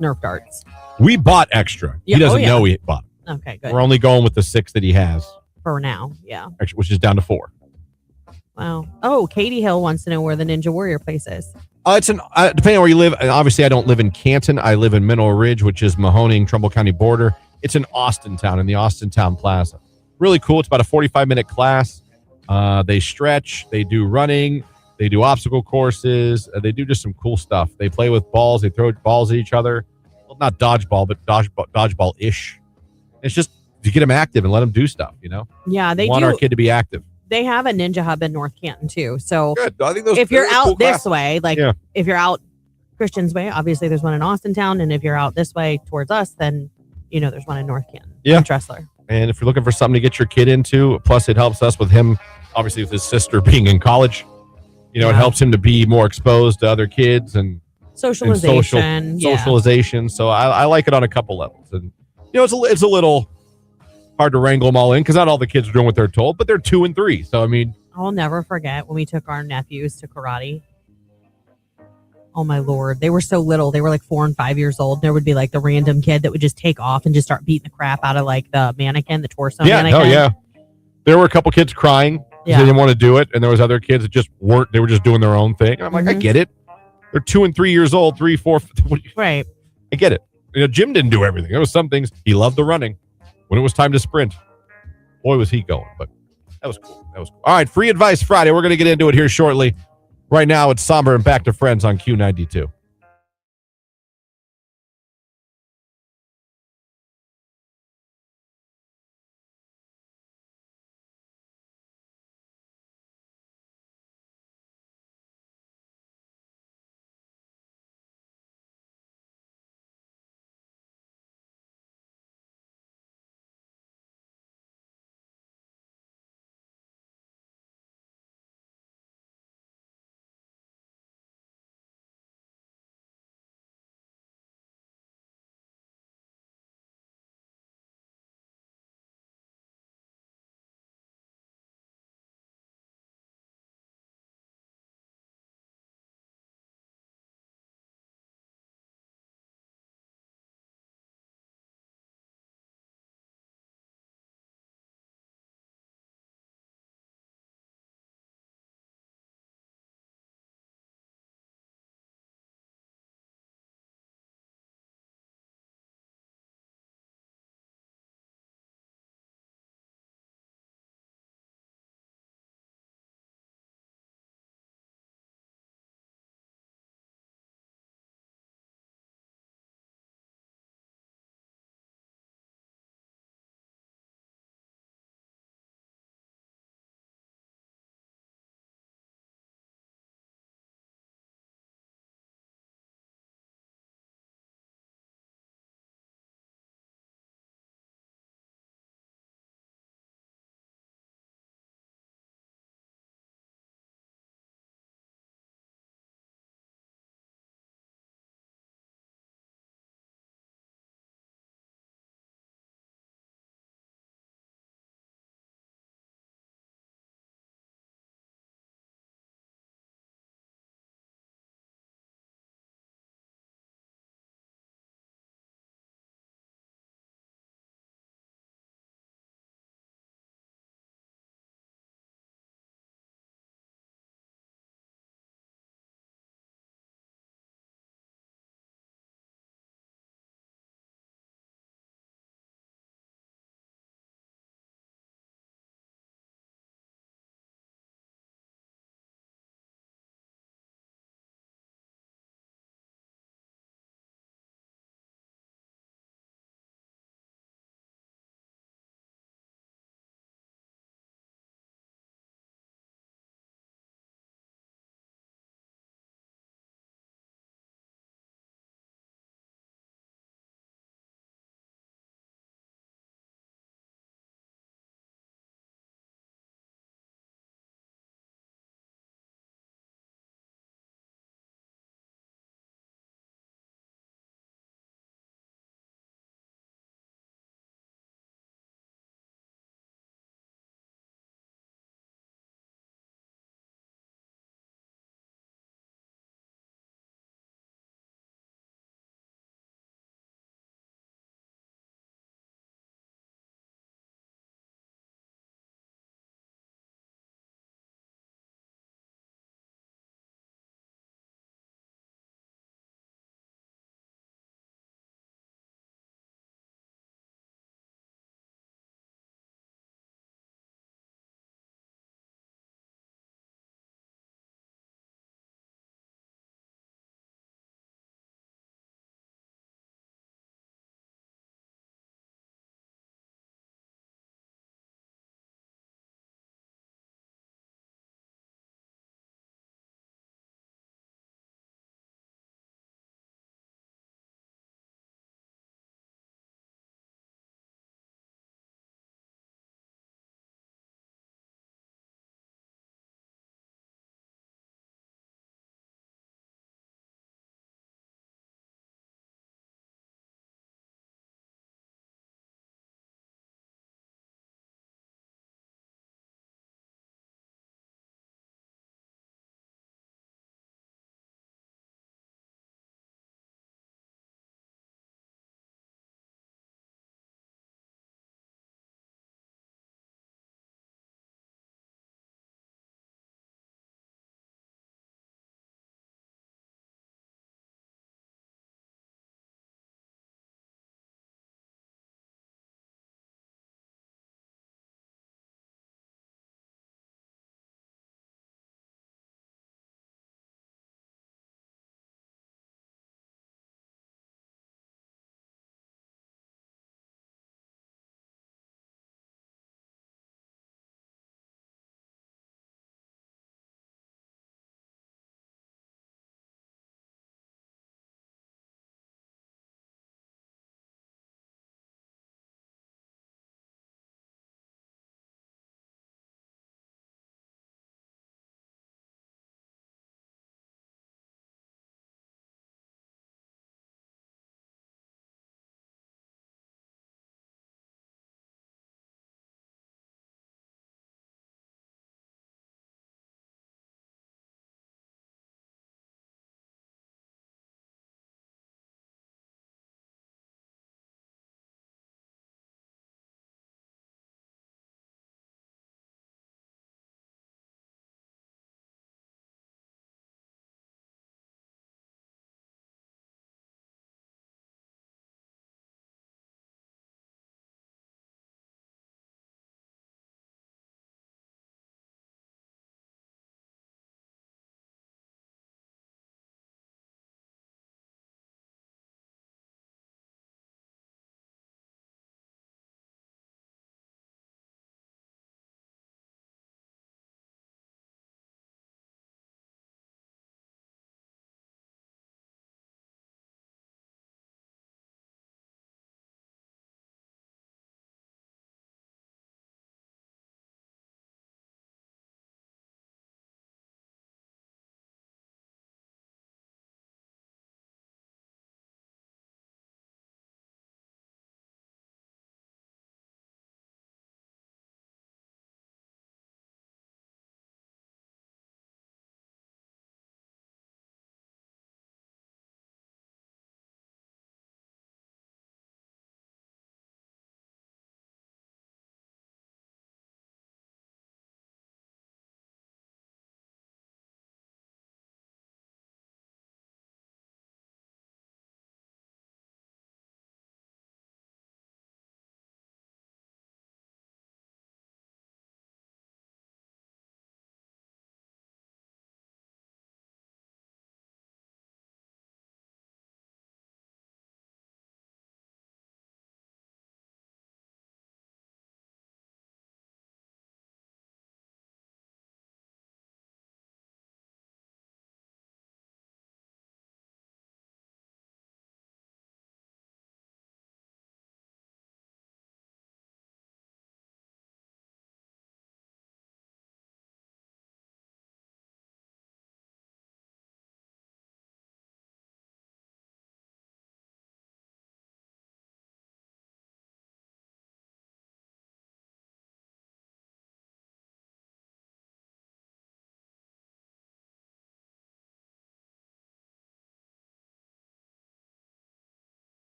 Nerf darts. We bought extra. Yeah. He doesn't know we bought. Okay, good. We're only going with the 6 that he has. For now, yeah. Which is down to 4. Wow. Oh, Katie Hill wants to know where the Ninja Warrior place is. It's depending on where you live. Obviously, I don't live in Canton. I live in Mineral Ridge, which is Mahoning, Trumbull County border. It's in Austintown, in the Austintown Plaza. Really cool. It's about a 45-minute class. They stretch. They do running. They do obstacle courses. They do just some cool stuff. They play with balls. They throw balls at each other. Well, not dodgeball, but dodgeball-ish. It's just to get them active and let them do stuff, you know? Yeah, they want our kid to be active. They have a Ninja Hub in North Canton, too. So good. I think those if you're out cool this way, if you're out Christian's way, obviously there's one in Austintown. And if you're out this way towards us, then, there's one in North Canton. Yeah. Tressler. And if you're looking for something to get your kid into, plus it helps us with him, obviously with his sister being in college, it helps him to be more exposed to other kids and socialization. Socialization. So I like it on a couple levels. And, it's a little hard to wrangle them all in because not all the kids are doing what they're told, but they're 2 and 3. So, I mean. I'll never forget when we took our nephews to karate. Oh, my Lord. They were so little. They were like 4 and 5 years old. There would be like the random kid that would just take off and just start beating the crap out of like the mannequin, the torso mannequin. Oh, yeah. There were a couple kids crying. They didn't want to do it. And there was other kids that just weren't. They were just doing their own thing. And I'm like, I get it. They're 2 and 3 years old, 3, 4. Right. I get it. Jim didn't do everything. There was some things. He loved the running. When it was time to sprint, boy, was he going. But that was cool. All right, Free Advice Friday. We're going to get into it here shortly. Right now, it's Somber and Back to Friends on Q92.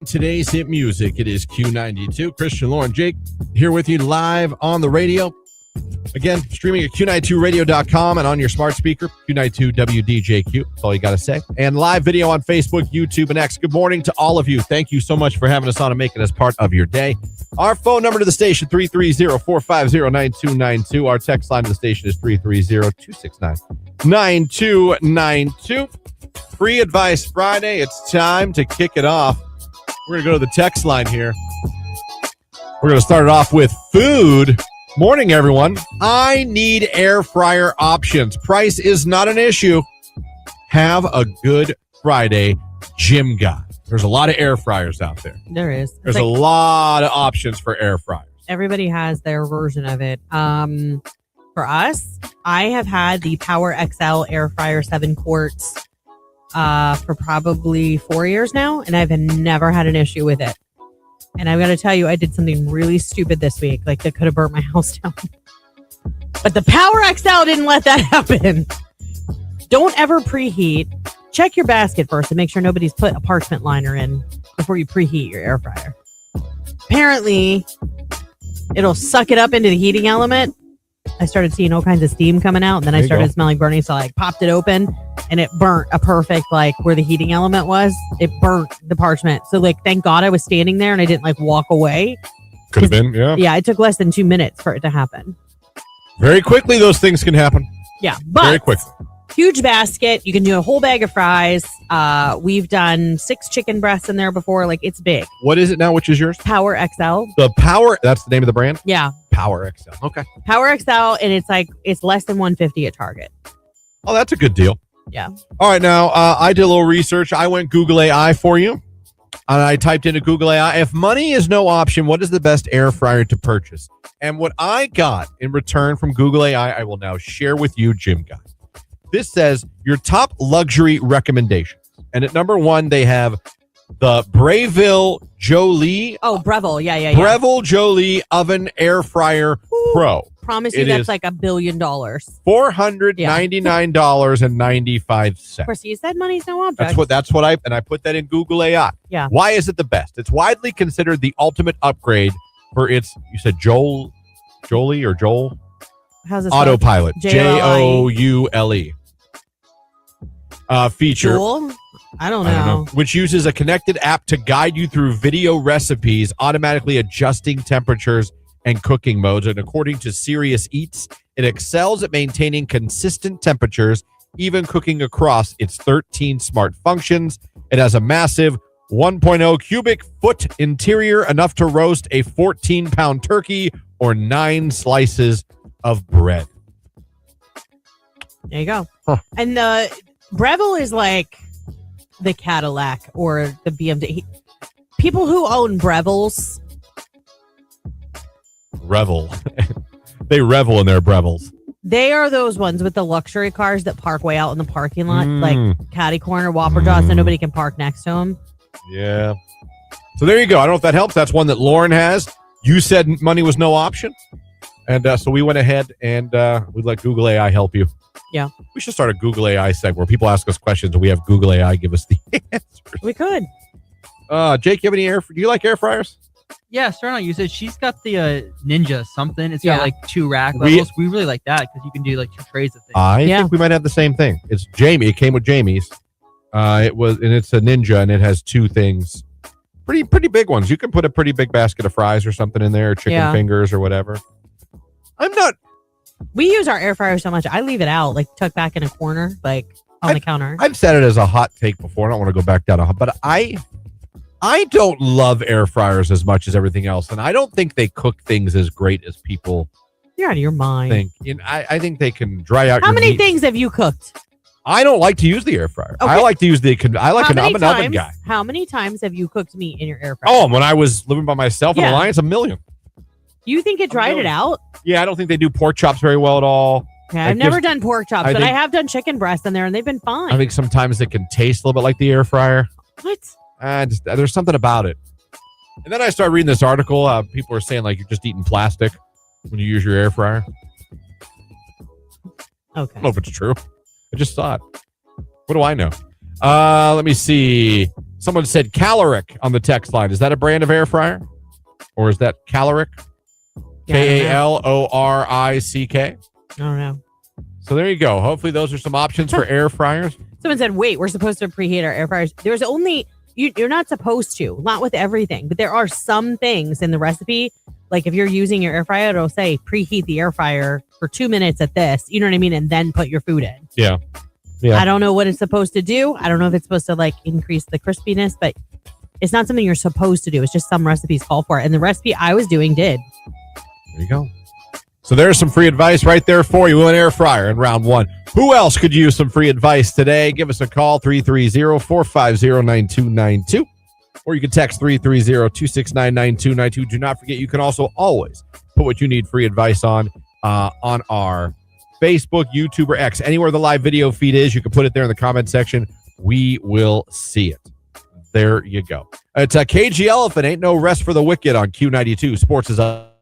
Today's hit music, it is Q92. Christian, Lauren, Jake here with you live on the radio. Again, streaming at Q92radio.com and on your smart speaker, Q92 WDJQ. That's all you got to say. And live video on Facebook, YouTube, and X. Good morning to all of you. Thank you so much for having us on and making us part of your day. Our phone number to the station, 330-450-9292. Our text line to the station is 330-269-9292. Free Advice Friday. It's time to kick it off. We're going to go to the text line here. We're going to start it off with food. Morning, everyone. I need air fryer options. Price is not an issue. Have a good Friday, Jim Guy. There's a lot of air fryers out there. There is. There's a lot of options for air fryers. Everybody has their version of it. For us, I have had the Power XL air fryer 7 quarts for probably 4 years now, and I've never had an issue with it. And I've got to tell you, I did something really stupid this week, like that could have burnt my house down. But the Power XL didn't let that happen. Don't ever preheat. Check your basket first and make sure nobody's put a parchment liner in before you preheat your air fryer. Apparently, it'll suck it up into the heating element. I started seeing all kinds of steam coming out, and then I started smelling burning, so I popped it open, and it burnt a perfect, like, where the heating element was. It burnt the parchment. So, like, thank God I was standing there, and I didn't, like, walk away. Could have been, yeah. Yeah, it took less than 2 minutes for it to happen. Very quickly, those things can happen. Yeah, but very quickly. Huge basket. You can do a whole bag of fries. We've done 6 chicken breasts in there before. Like, it's big. What is it now? Which is yours? Power XL. The Power, that's the name of the brand? Yeah. Power XL. Okay. Power XL, and it's less than $150 at Target. Oh, that's a good deal. Yeah. All right, now, I did a little research. I went Google AI for you, and I typed into Google AI, if money is no option, what is the best air fryer to purchase? And what I got in return from Google AI, I will now share with you, Jim Guy. This says your top luxury recommendations. And at number 1, they have the Breville Jolie. Oh, Breville. Yeah. Breville Jolie Oven Air Fryer Pro. Promise you that's like $1 billion. $499.95. Of course, you said money's no object. That's what I put that in Google AI. Yeah. Why is it the best? It's widely considered the ultimate upgrade for its, you said Jolie or Joel? How's this Autopilot. Joule. Feature. Joule? I don't know. Which uses a connected app to guide you through video recipes, automatically adjusting temperatures and cooking modes. And according to Serious Eats, it excels at maintaining consistent temperatures, even cooking across its 13 smart functions. It has a massive 1.0 cubic foot interior, enough to roast a 14-pound turkey or 9 slices of bread. There you go. Huh. And the Breville is like the Cadillac or the BMW. People who own Brevilles. Revel. They revel in their Brevils. They are those ones with the luxury cars that park way out in the parking lot, like Caddy Corner, Whopper Jaw, so nobody can park next to them. Yeah. So there you go. I don't know if that helps. That's one that Lauren has. You said money was no option. And so we went ahead and we let Google AI help you. Yeah. We should start a Google AI segment where people ask us questions and we have Google AI give us the answers. We could. Jake, you have any do you like air fryers? Yeah, Sarah use it. She's got the Ninja something. It's got like 2 rack levels. We really like that because you can do like 2 trays of things. I think we might have the same thing. It's Jamie. It came with Jamie's. It's a Ninja and it has 2 things. Pretty big ones. You can put a pretty big basket of fries or something in there, or chicken fingers or whatever. We use our air fryer so much. I leave it out, like tucked back in a corner, like on the counter. I've said it as a hot take before. I don't want to go back down but I don't love air fryers as much as everything else, and I don't think they cook things as great as people. You're out of your mind. Think. I think they can dry out. How many meat. things have you cooked? I don't like to use the air fryer. Okay. I like to use I'm an oven guy. How many times have you cooked meat in your air fryer? Oh, when I was living by myself in Alliance, 1 million. You think it dried it out? Yeah, I don't think they do pork chops very well at all. Yeah, I've never done pork chops, but I have done chicken breasts in there, and they've been fine. I think sometimes it can taste a little bit like the air fryer. What? There's something about it. And then I started reading this article. People are saying like you're just eating plastic when you use your air fryer. Okay. I don't know if it's true. I just saw it. What do I know? Let me see. Someone said caloric on the text line. Is that a brand of air fryer? Or is that caloric? Kalorick? I don't know. So there you go. Hopefully those are some options for air fryers. Someone said, wait, we're supposed to preheat our air fryers. There's only, you're not supposed to, not with everything, but there are some things in the recipe. Like if you're using your air fryer, it'll say preheat the air fryer for 2 minutes at this, you know what I mean? And then put your food in. Yeah. I don't know what it's supposed to do. I don't know if it's supposed to like increase the crispiness, but it's not something you're supposed to do. It's just some recipes call for it. And the recipe I was doing did. There you go. So there's some free advice right there for you. An air fryer in round one. Who else could use some free advice today? Give us a call, 330-450-9292. Or you can text 330-269-9292. Do not forget, you can also always put what you need free advice on our Facebook, YouTube, or X. Anywhere the live video feed is, you can put it there in the comment section. We will see it. There you go. It's a KG Elephant. Ain't no rest for the wicked on Q92. Sports is up.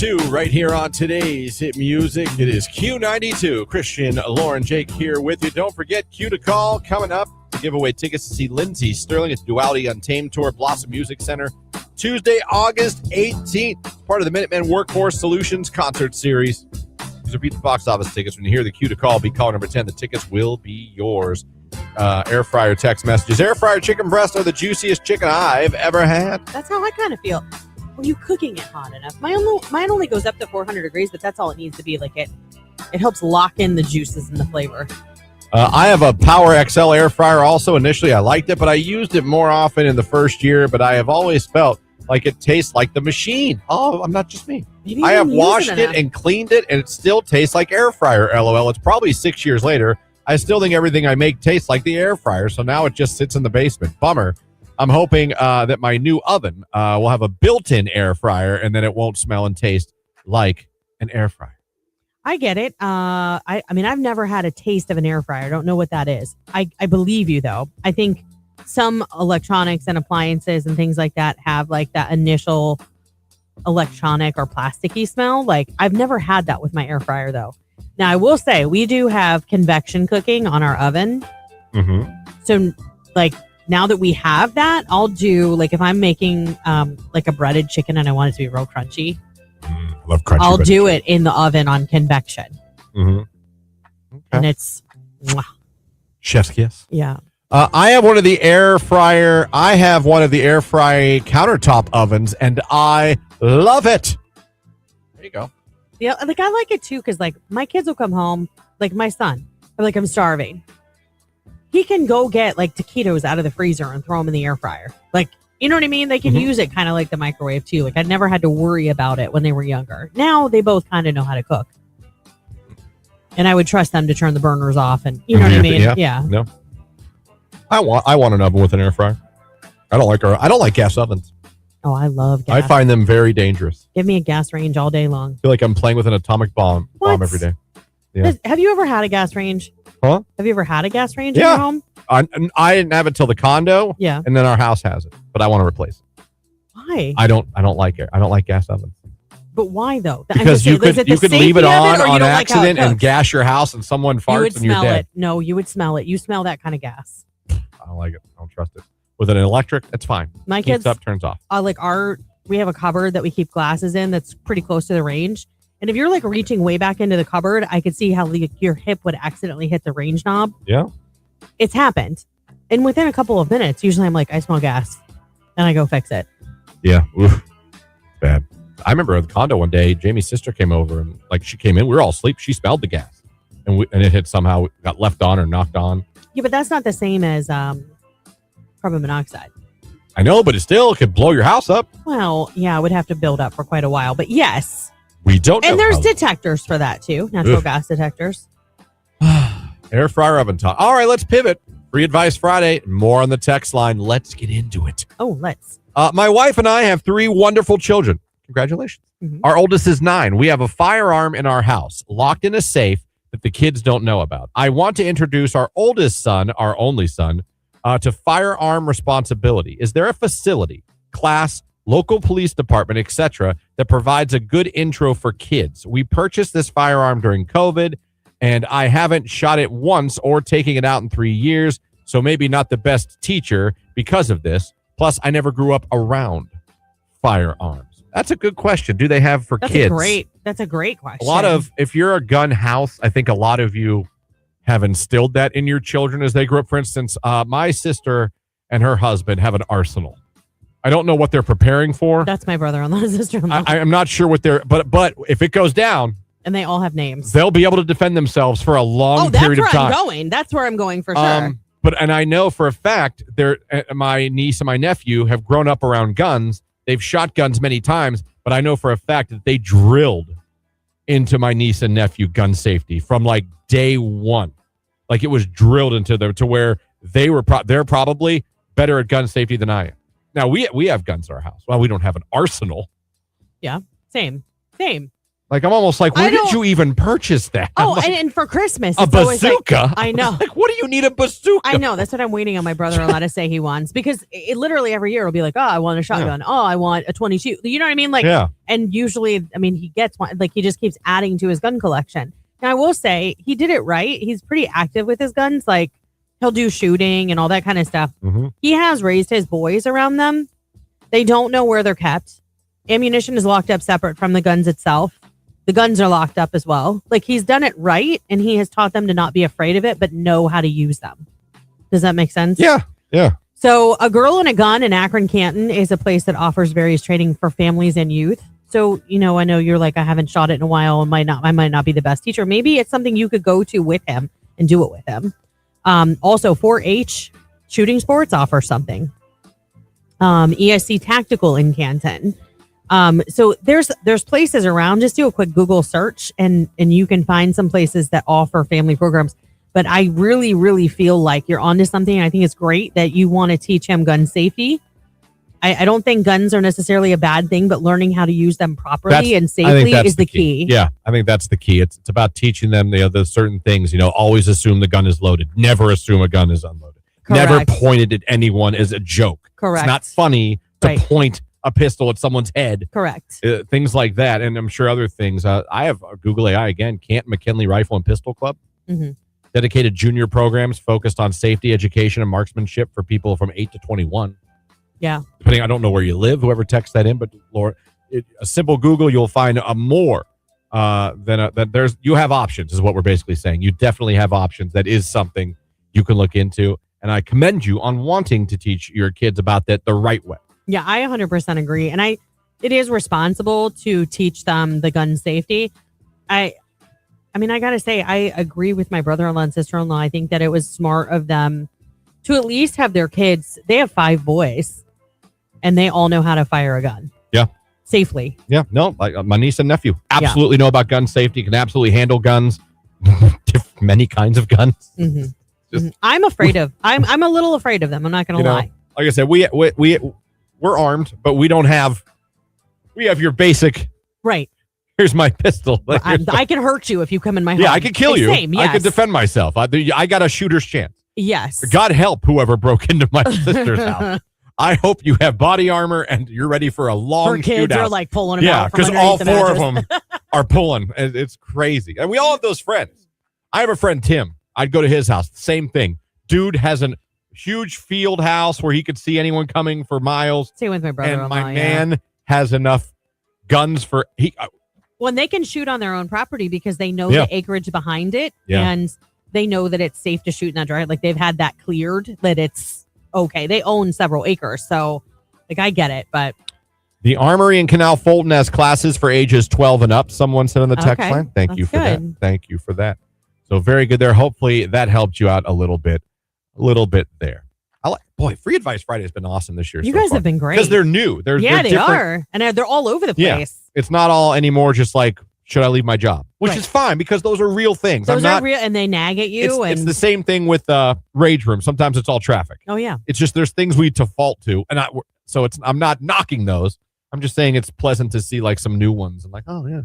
Q92 right here on today's hit music. It is Q92. Christian, Lauren, Jake here with you. Don't forget Q to Call coming up to give away tickets to see Lindsey Sterling at the Duality Untamed Tour, Blossom Music Center, Tuesday, August 18th. Part of the Minutemen Workforce Solutions concert series. These are beat the box office tickets. When you hear the Q to Call, be caller number 10. The tickets will be yours. Air fryer text messages. Air fryer chicken breasts are the juiciest chicken I've ever had. That's how I kind of feel. Are you cooking it hot enough? Mine only goes up to 400 degrees, but that's all it needs to be. Like it helps lock in the juices and the flavor. I have a Power XL air fryer also. Initially, I liked it, but I used it more often in the first year. But I have always felt like it tastes like the machine. Oh, I'm not just me. I have washed it and cleaned it, and it still tastes like air fryer. LOL. It's probably 6 years later. I still think everything I make tastes like the air fryer. So now it just sits in the basement. Bummer. I'm hoping that my new oven will have a built-in air fryer, and then it won't smell and taste like an air fryer. I get it. I mean, I've never had a taste of an air fryer. I don't know what that is. I believe you, though. I think some electronics and appliances and things like that have like that initial electronic or plasticky smell. Like I've never had that with my air fryer, though. Now, I will say we do have convection cooking on our oven. Mm-hmm. So, like, now that we have that, I'll do, like, if I'm making, like, a breaded chicken and I want it to be real crunchy, I love crunchy. I'll do it in the oven on convection. Mm-hmm. Okay. And it's mwah. Chef's kiss. Yeah. I have one of the air fry countertop ovens, and I love it. There you go. Yeah, like I like it too, because like my kids will come home, like my son, like I'm starving. He can go get like taquitos out of the freezer and throw them in the air fryer. Like, you know what I mean? They can use it kind of like the microwave too. Like I never had to worry about it when they were younger. Now they both kind of know how to cook. And I would trust them to turn the burners off, and you know what I mean? Yeah. No. I want an oven with an air fryer. I don't like gas ovens. Oh, I love gas. I find them very dangerous. Give me a gas range all day long. I feel like I'm playing with an atomic bomb every day. Yeah. Have you ever had a gas range? Huh? Have you ever had a gas range in your home? I didn't have it till the condo. Yeah. And then our house has it, but I want to replace it. Why? I don't like it. I don't like gas ovens. But why though? Because you could leave it on accident and gas your house, and someone farts and you're dead. No, you would smell it. You smell that kind of gas. I don't like it. I don't trust it. With an electric, it's fine. My kids up, turns off. We have a cupboard that we keep glasses in that's pretty close to the range. And if you're like reaching way back into the cupboard, I could see how your hip would accidentally hit the range knob. Yeah. It's happened. And within a couple of minutes, usually I'm like, I smell gas. And I go fix it. Yeah. Oof. Bad. I remember at the condo one day, Jamie's sister came over and like she came in, we were all asleep. She smelled the gas and it had somehow got left on or knocked on. Yeah, but that's not the same as carbon monoxide. I know, but it still could blow your house up. Well, yeah, it would have to build up for quite a while. But yes. We don't know. And there's detectors for that too. Natural gas detectors. Air fryer oven top. All right, let's pivot. Free Advice Friday. More on the text line. Let's get into it. Oh, let's. My wife and I have 3 wonderful children. Congratulations. Mm-hmm. Our oldest is 9. We have a firearm in our house, locked in a safe that the kids don't know about. I want to introduce our oldest son, our only son, to firearm responsibility. Is there a facility, class, local police department, etc., that provides a good intro for kids? We purchased this firearm during COVID, and I haven't shot it once or taken it out in 3 years, so maybe not the best teacher because of this. Plus, I never grew up around firearms. That's a good question. Do they have for kids? That's a great question. If you're a gun house, I think a lot of you have instilled that in your children as they grow up. For instance, my sister and her husband have an arsenal. I don't know what they're preparing for. That's my brother-in-law's sister-in-law. I'm not sure what they're, but if it goes down, and they all have names, they'll be able to defend themselves for a long period of time. That's where I'm going for sure. And I know for a fact, my niece and my nephew have grown up around guns. They've shot guns many times, but I know for a fact that they drilled into my niece and nephew gun safety from like day one. Like it was drilled into them to where they're probably better at gun safety than I am. Now we have guns in our house. Well, we don't have an arsenal. Yeah, same. Like, I'm almost like, where did you even purchase that? Oh, like, and for Christmas. A bazooka? Like, I know. Like, what do you need a bazooka? I know. That's what I'm waiting on my brother-in-law to say he wants. Because it literally every year will be like, oh, I want a shotgun. Yeah. Oh, I want a 22. You know what I mean? Like, yeah. And usually, I mean, he gets one. Like, he just keeps adding to his gun collection. And I will say, he did it right. He's pretty active with his guns. Like, he'll do shooting and all that kind of stuff. Mm-hmm. He has raised his boys around them. They don't know where they're kept. Ammunition is locked up separate from the guns itself. The guns are locked up as well. Like, he's done it right, and he has taught them to not be afraid of it, but know how to use them. Does that make sense? Yeah, yeah. So, A Girl and a Gun in Akron, Canton is a place that offers various training for families and youth. So, I know you're like, I haven't shot it in a while, and I might not be the best teacher. Maybe it's something you could go to with him and do it with him. Also, 4-H shooting sports offer something. ESC Tactical in Canton. So there's places around. Just do a quick Google search and you can find some places that offer family programs. But I really, really feel like you're onto something. I think it's great that you want to teach him gun safety. I don't think guns are necessarily a bad thing, but learning how to use them properly and safely is the key. Yeah, I think that's the key. It's about teaching them the certain things. Always assume the gun is loaded. Never assume a gun is unloaded. Correct. Never pointed at anyone as a joke. Correct. It's not funny to point a pistol at someone's head. Correct. Things like that. And I'm sure other things. I have Google AI again, Canton McKinley Rifle and Pistol Club. Mm-hmm. Dedicated junior programs focused on safety, education, and marksmanship for people from 8 to 21. Yeah. Depending, I don't know where you live, whoever texts that in, but Laura, a simple Google, you'll find a more than there's, you have options is what we're basically saying. You definitely have options. That is something you can look into. And I commend you on wanting to teach your kids about that the right way. Yeah, I 100% agree. And it is responsible to teach them the gun safety. I mean, I got to say, I agree with my brother-in-law and sister-in-law. I think that it was smart of them to at least have their kids. They have 5 boys and they all know how to fire a gun. Yeah. Safely. Yeah. No, like my niece and nephew absolutely know about gun safety, can absolutely handle guns, many kinds of guns. Mm-hmm. I'm afraid of, I'm a little afraid of them. I'm not going to lie. Like I said, we're armed, but we have your basic. Right. Here's my pistol. I can hurt you if you come in my home. Yeah, I could kill you. Same, yes. I could defend myself. I got a shooter's chance. Yes. God help whoever broke into my sister's house. I hope you have body armor and you're ready for a long Her kids shootout. are like pulling them out. Yeah, because all 4 of them are pulling. It's crazy. And we all have those friends. I have a friend, Tim. I'd go to his house. Same thing. Dude has a huge field house where he could see anyone coming for miles. Same with my brother-in-law. And my man has enough guns for... Well, they can shoot on their own property because they know the acreage behind it. Yeah. And they know that it's safe to shoot in that direction. Like, they've had that cleared, that it's okay. They own several acres. So, like, I get it, but... The Armory in Canal Fulton has classes for ages 12 and up. Someone said on the text line. Thank you for that. Thank you for that. So, very good there. Hopefully, that helped you out a little bit there. Free Advice Friday has been awesome this year. You guys have been great. Because they're new. They are. And they're all over the place. Yeah. It's not all anymore just like, should I leave my job? Which is fine because those are real things. Those are real, and they nag at you. It's the same thing with Rage Room. Sometimes it's all traffic. Oh, yeah. It's just there's things we default to. And I'm not knocking those. I'm just saying it's pleasant to see like some new ones. I'm like, oh, yeah.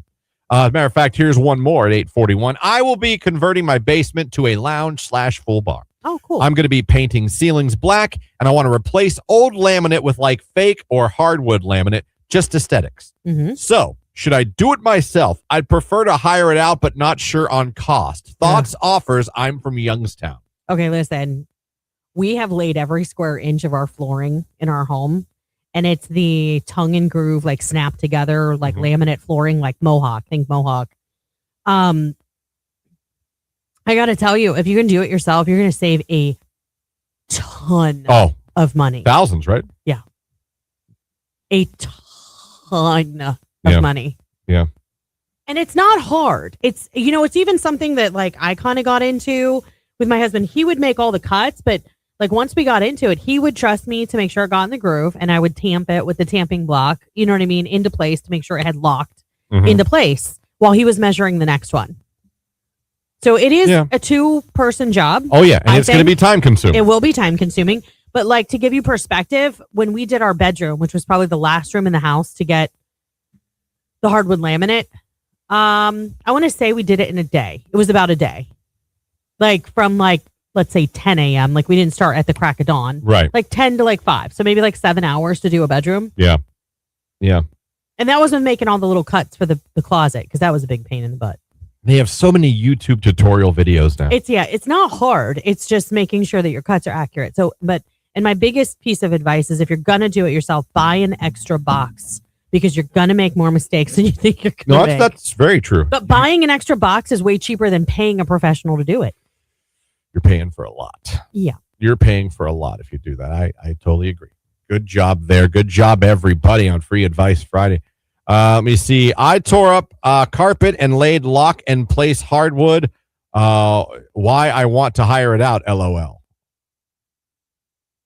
As a matter of fact, here's one more at 8:41. I will be converting my basement to a lounge/full bar. Oh, cool. I'm going to be painting ceilings black, and I want to replace old laminate with like fake or hardwood laminate, just aesthetics. Mm-hmm. So, should I do it myself? I'd prefer to hire it out, but not sure on cost. Thoughts, offers. I'm from Youngstown. Okay, listen. We have laid every square inch of our flooring in our home, and it's the tongue and groove, like snap together, like laminate flooring, like Mohawk. Think Mohawk. I got to tell you, if you can do it yourself, you're going to save a ton of money. Thousands, right? Yeah. A ton of money. Yeah. And it's not hard. It's, it's even something that like I kind of got into with my husband. He would make all the cuts, but like once we got into it, he would trust me to make sure it got in the groove, and I would tamp it with the tamping block, you know what I mean, into place to make sure it had locked into place while he was measuring the next one. So it is a 2-person job. Oh, yeah. And it's going to be time consuming. It will be time consuming. But like to give you perspective, when we did our bedroom, which was probably the last room in the house to get the hardwood laminate, I want to say we did it in a day. It was about a day. Like from let's say 10 a.m. Like we didn't start at the crack of dawn. Right. Like 10 to 5. So maybe 7 hours to do a bedroom. Yeah. Yeah. And that wasn't making all the little cuts for the closet because that was a big pain in the butt. They have so many YouTube tutorial videos now. It's not hard. It's just making sure that your cuts are accurate. And my biggest piece of advice is if you're going to do it yourself, buy an extra box because you're going to make more mistakes than you think you're going to make. No, that's very true. But buying an extra box is way cheaper than paying a professional to do it. You're paying for a lot. Yeah. You're paying for a lot if you do that. I totally agree. Good job there. Good job, everybody, on Free Advice Friday. Let me see. I tore up carpet and laid lock and place hardwood. Why I want to hire it out, LOL.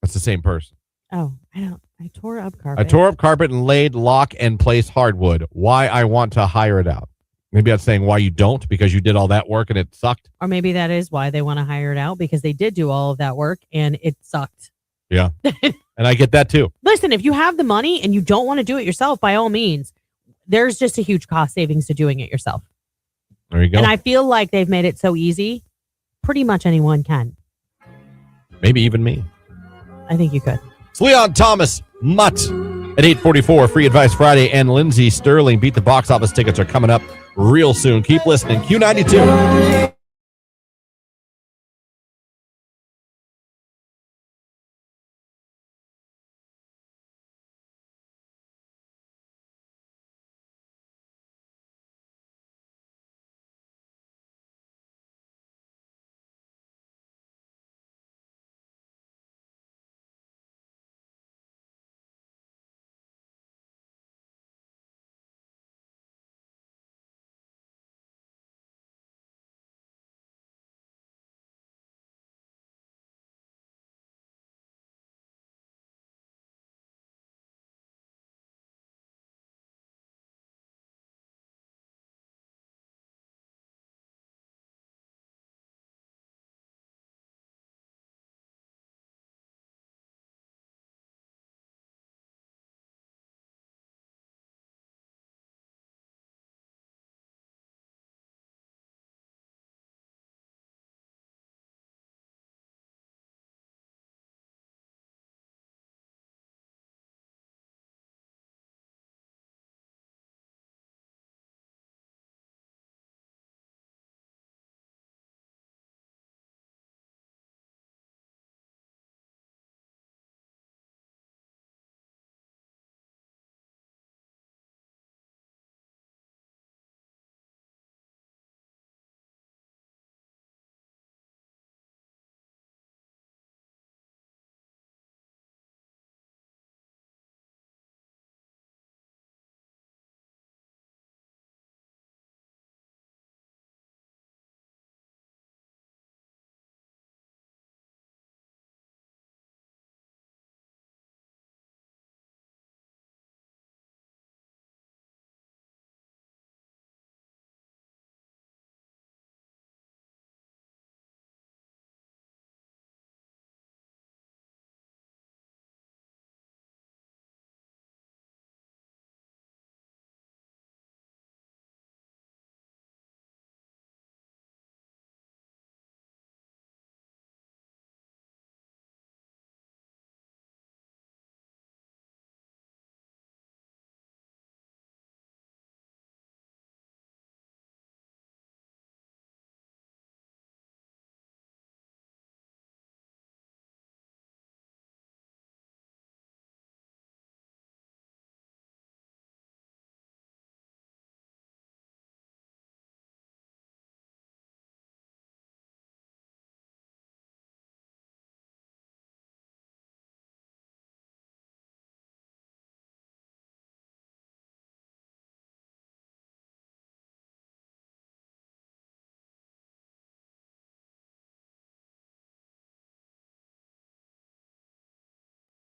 That's the same person. Oh, I tore up carpet. I tore up carpet and laid lock and place hardwood. Why I want to hire it out. Maybe that's saying why you don't, because you did all that work and it sucked. Or maybe that is why they want to hire it out, because they did do all of that work and it sucked. Yeah. And I get that too. Listen, if you have the money and you don't want to do it yourself, by all means, there's just a huge cost savings to doing it yourself. There you go. And I feel like they've made it so easy. Pretty much anyone can. Maybe even me. I think you could. It's Leon Thomas Mutt at 8:44. Free Advice Friday, and Lindsey Sterling. Beat the Box Office tickets are coming up real soon. Keep listening. Q92.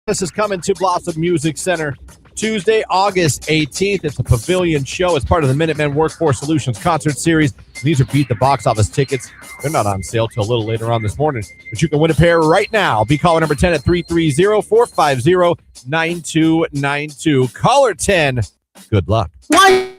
This is coming to Blossom Music Center Tuesday, August 18th. It's a pavilion show. It's part of the Minutemen Workforce Solutions concert series. These are Beat the Box Office tickets. They're not on sale till a little later on this morning, but you can win a pair right now. Be caller number 10 at 330-450-9292. Caller 10, good luck. One.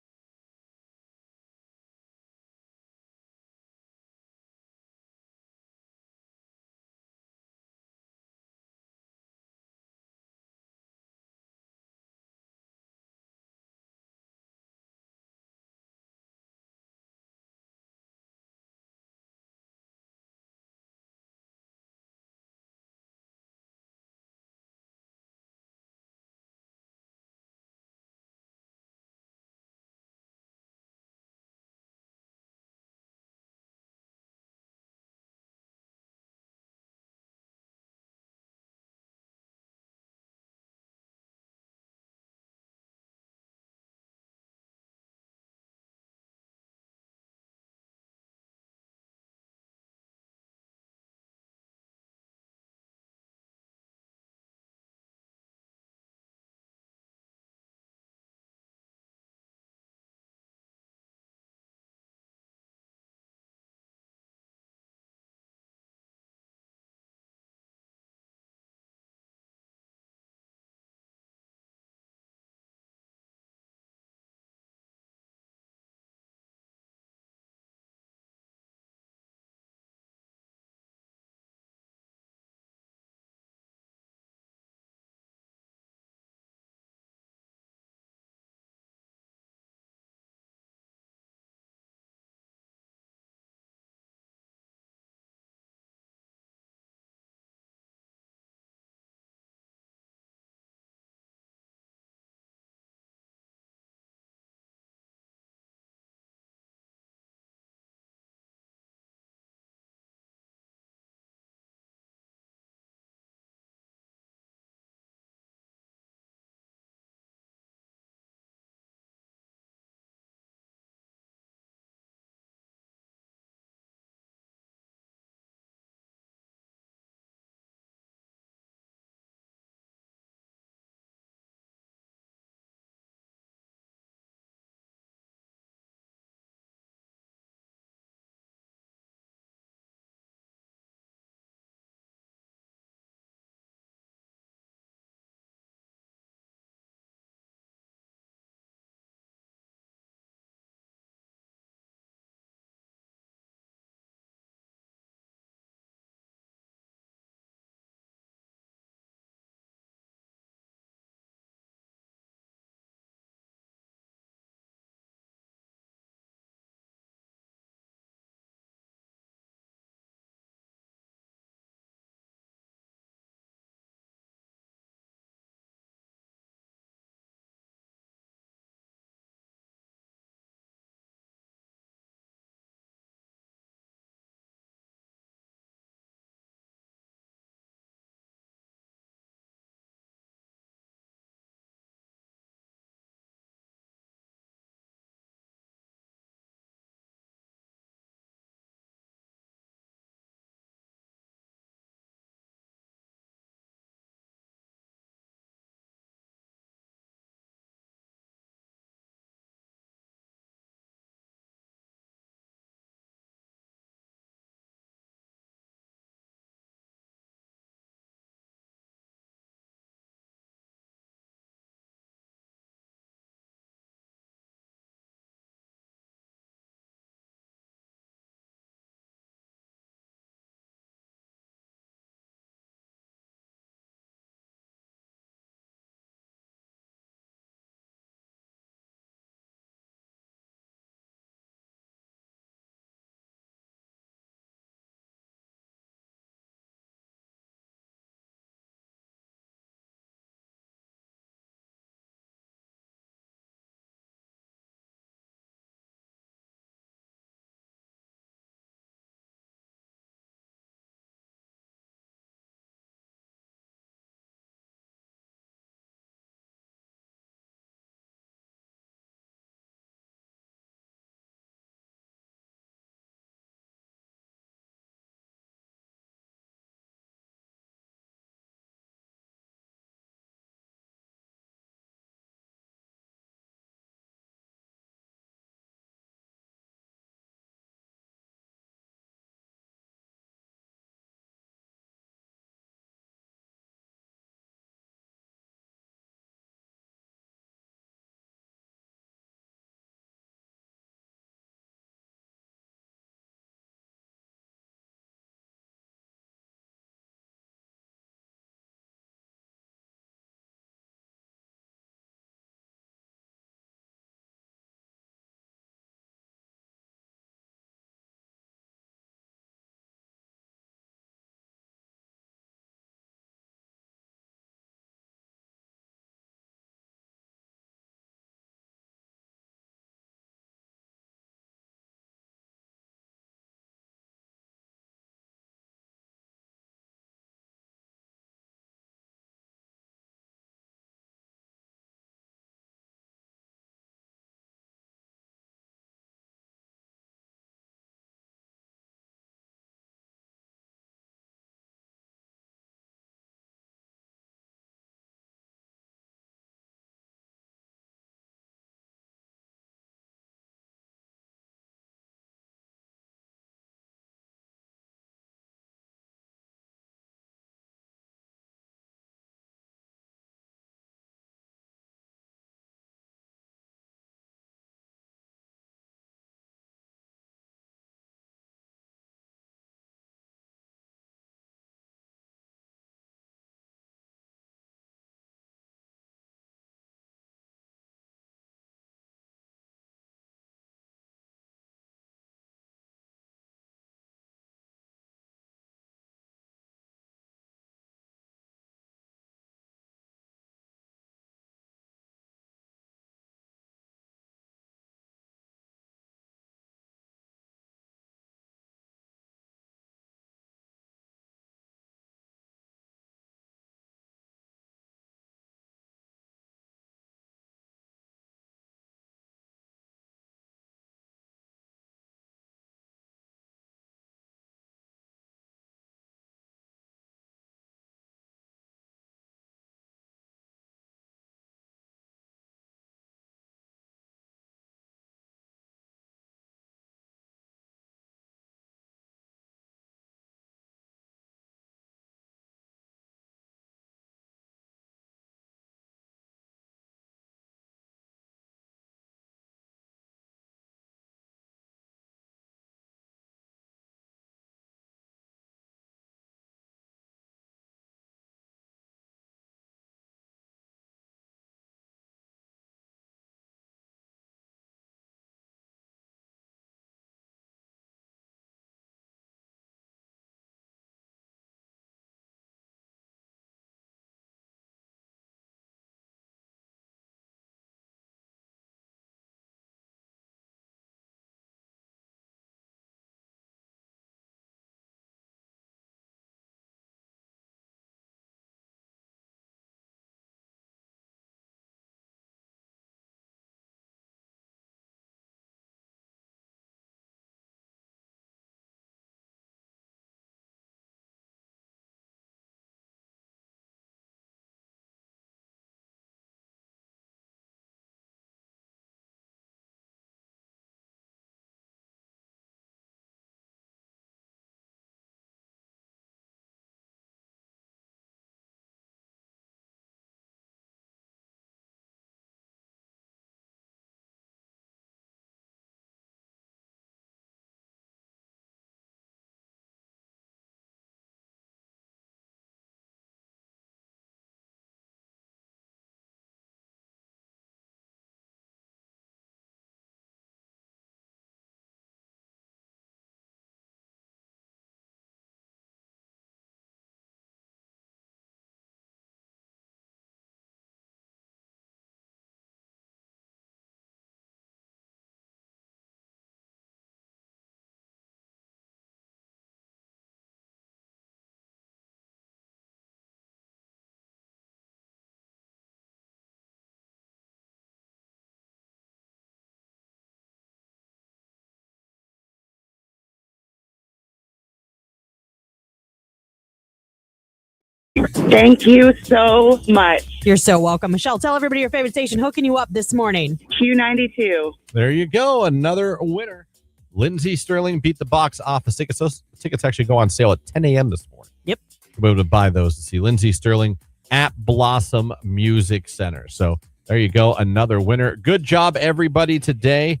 Thank you so much. You're so welcome. Michelle, tell everybody your favorite station hooking you up this morning. Q92. There you go. Another winner. Lindsay Sterling beat the box office tickets. Those tickets actually go on sale at 10 a.m. this morning. Yep. You'll be able to buy those to see Lindsay Sterling at Blossom Music Center. So there you go. Another winner. Good job, everybody, today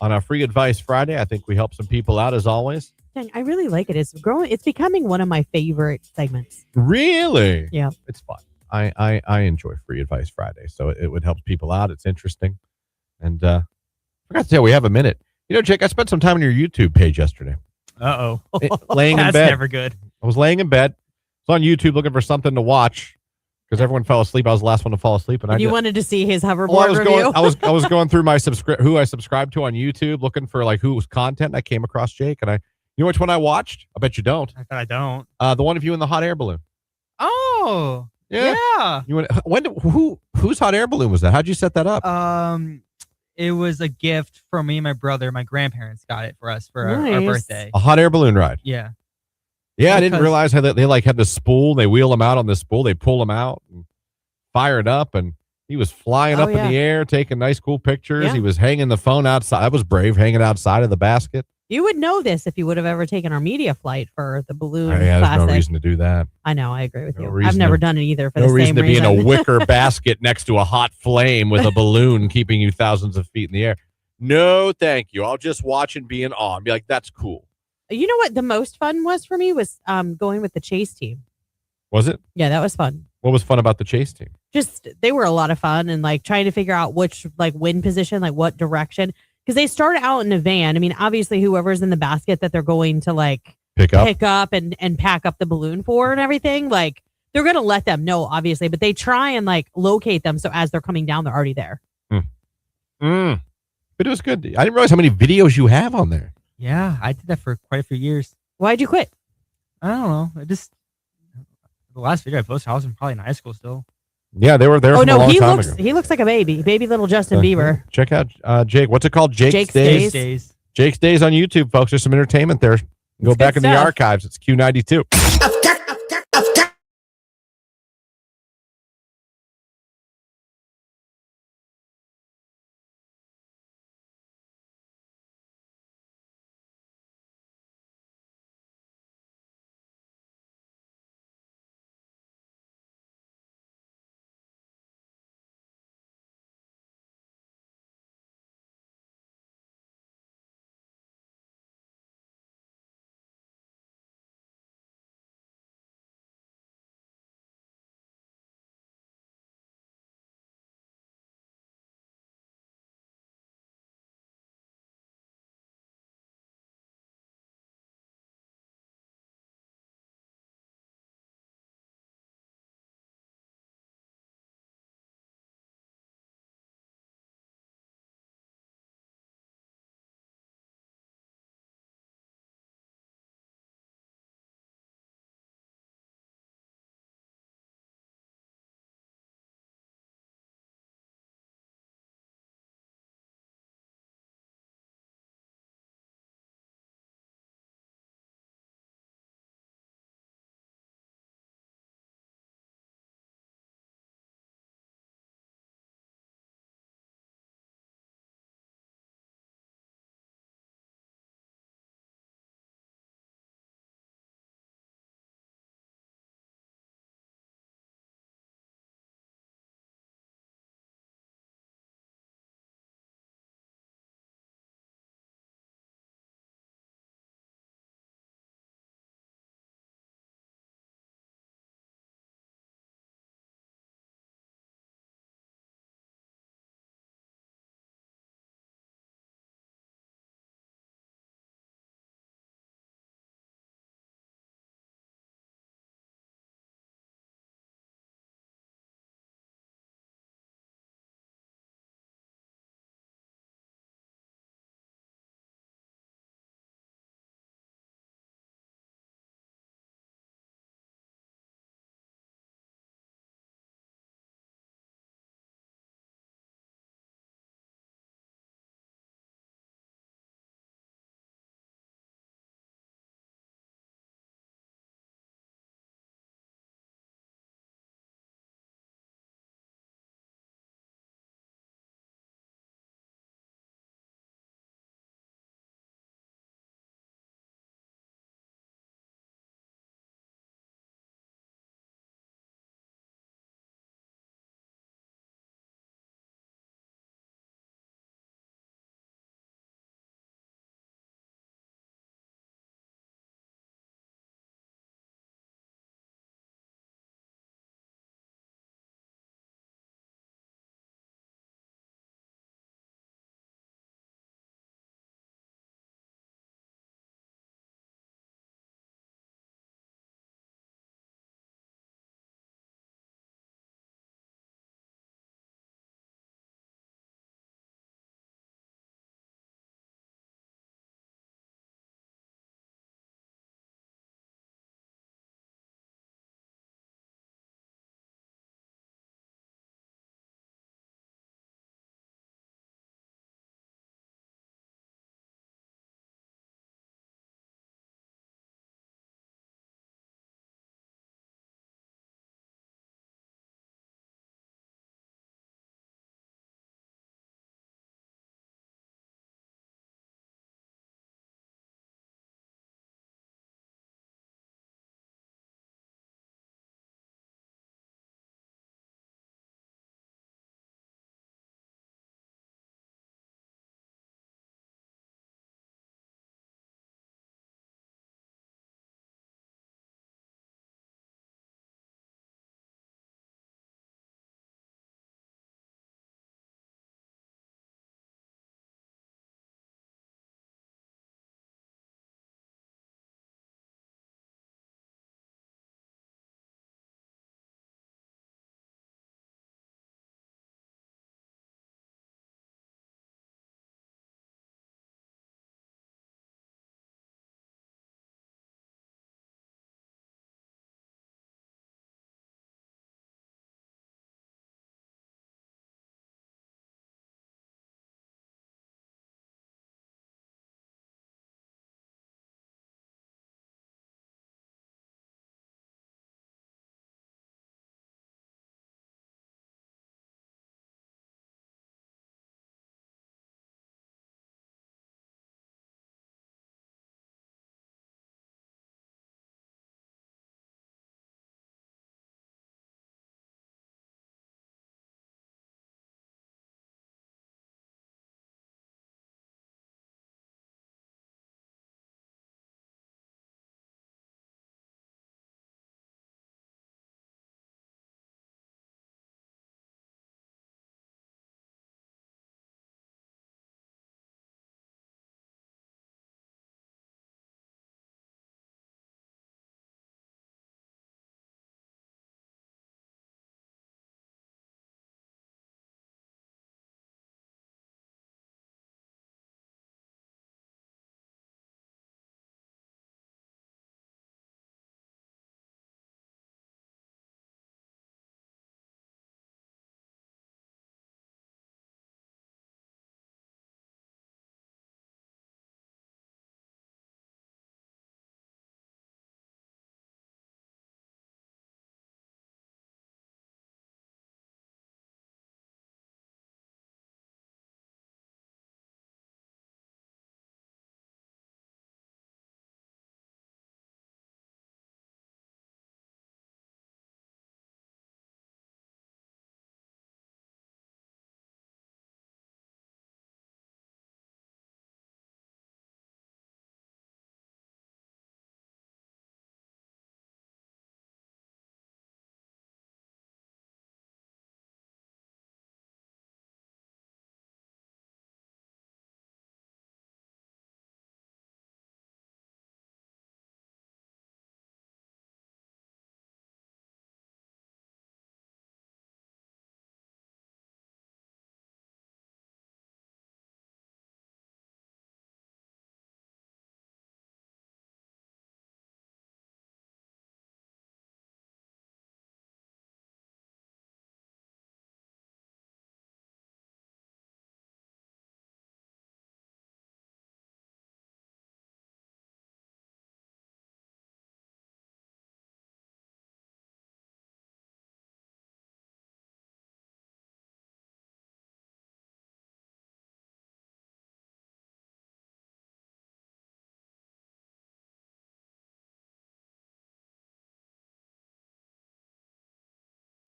on our Free Advice Friday. I think we helped some people out as always. Dang, I really like it. It's growing. It's becoming one of my favorite segments. Really? Yeah. It's fun. I enjoy Free Advice Friday, so it would help people out. It's interesting. And I forgot to tell you, we have a minute. You know, Jake, I spent some time on your YouTube page yesterday. Uh-oh. Laying in That's bed. never good. I was laying in bed. I was on YouTube looking for something to watch because everyone fell asleep. I was the last one to fall asleep. And you wanted to see his hoverboard I was review? I was going through my who I subscribed to on YouTube, looking for like who was content. I came across Jake, and you know which one I watched? I bet you don't. I thought I don't. The one of you in the hot air balloon. Oh. Yeah. You went, whose hot air balloon was that? How'd you set that up? It was a gift from me and my brother. My grandparents got it for us for our Nice. birthday. A hot air balloon ride. Yeah. Yeah, I didn't realize how they like had the spool. They wheel them out on the spool. They pull them out and fire it up, and he was flying up in the air, taking nice, cool pictures. Yeah. He was hanging the phone outside. That was brave, hanging outside of the basket. You would know this if you would have ever taken our media flight for the balloon Yeah, classic. there's no reason to do that. I know. I agree with No you. reason I've never to- done it either for No the reason same to be in reason. a wicker basket next to a hot flame with a balloon keeping you thousands of feet in the air. No, thank you. I'll just watch and be in awe and be like, that's cool. You know what the most fun was for me was going with the chase team. Was it? Yeah, that was fun. What was fun about the chase team? Just they were a lot of fun and like trying to figure out which like wind position, like what direction. Because they start out in a van. I mean, obviously whoever's in the basket that they're going to like Pick up and pack up the balloon for and everything, like they're gonna let them know, obviously, but they try and like locate them so as they're coming down, they're already there. But it was good. I didn't realize how many videos you have on there. Yeah, I did that for quite a few years. Why'd you quit? I don't know. The last video I posted, I was probably in high school still. Yeah, they were there Oh from a no, long he time looks ago. he looks like a baby little Justin Bieber. Check out Jake. What's it called? Jake's Days. Days. Jake's Days on YouTube, folks. There's some entertainment there. Go It's back good in the stuff. archives. It's Q92.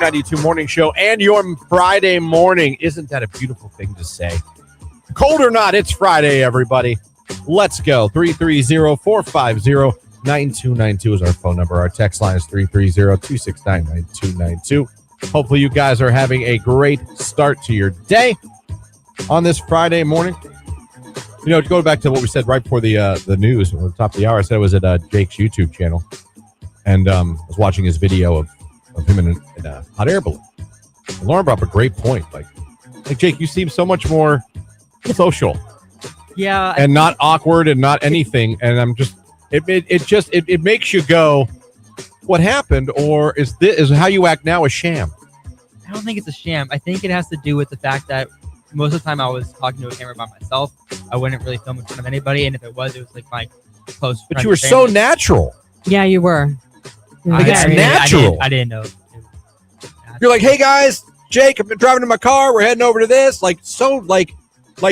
Q92 Morning Show and your Friday morning. Isn't that a beautiful thing to say? Cold or not, it's Friday, everybody. Let's go. 330-450-9292 is our phone number. Our text line is 330-269-9292. Hopefully you guys are having a great start to your day on this Friday morning. You know, to go back to what we said right before the news, at the top of the hour, I said it was at Jake's YouTube channel. And I was watching his video of him in a hot air balloon. And Lauren brought up a great point. Like, Jake, you seem so much more social. Yeah. And not awkward and not anything. And I'm just, it makes you go, what happened? Or is how you act now a sham? I don't think it's a sham. I think it has to do with the fact that most of the time I was talking to a camera by myself. I wouldn't really film in front of anybody. And if it was like my close But you were so natural. Yeah, you were. Like it's natural. I didn't know. You're like, hey guys, Jake, I've been driving in my car. We're heading over to this. Like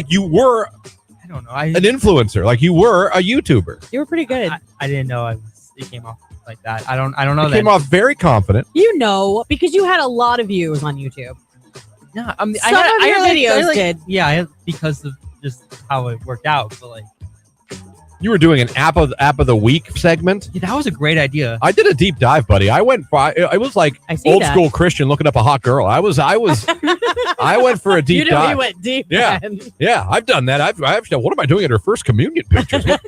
you were. I don't know. An influencer. Like you were a YouTuber. You were pretty good. I didn't know it came off like that. I don't know. It came off very confident. You know, because you had a lot of views on YouTube. No, I mean, Some of your videos did. Yeah, because of just how it worked out. But like, you were doing an app of the week segment. Yeah, that was a great idea. I did a deep dive, buddy. I went. I was like old school Christian looking up a hot girl. I was. I went for a deep dive. You went deep. Yeah, then. yeah. I've done that. I've. What am I doing at her first communion pictures? What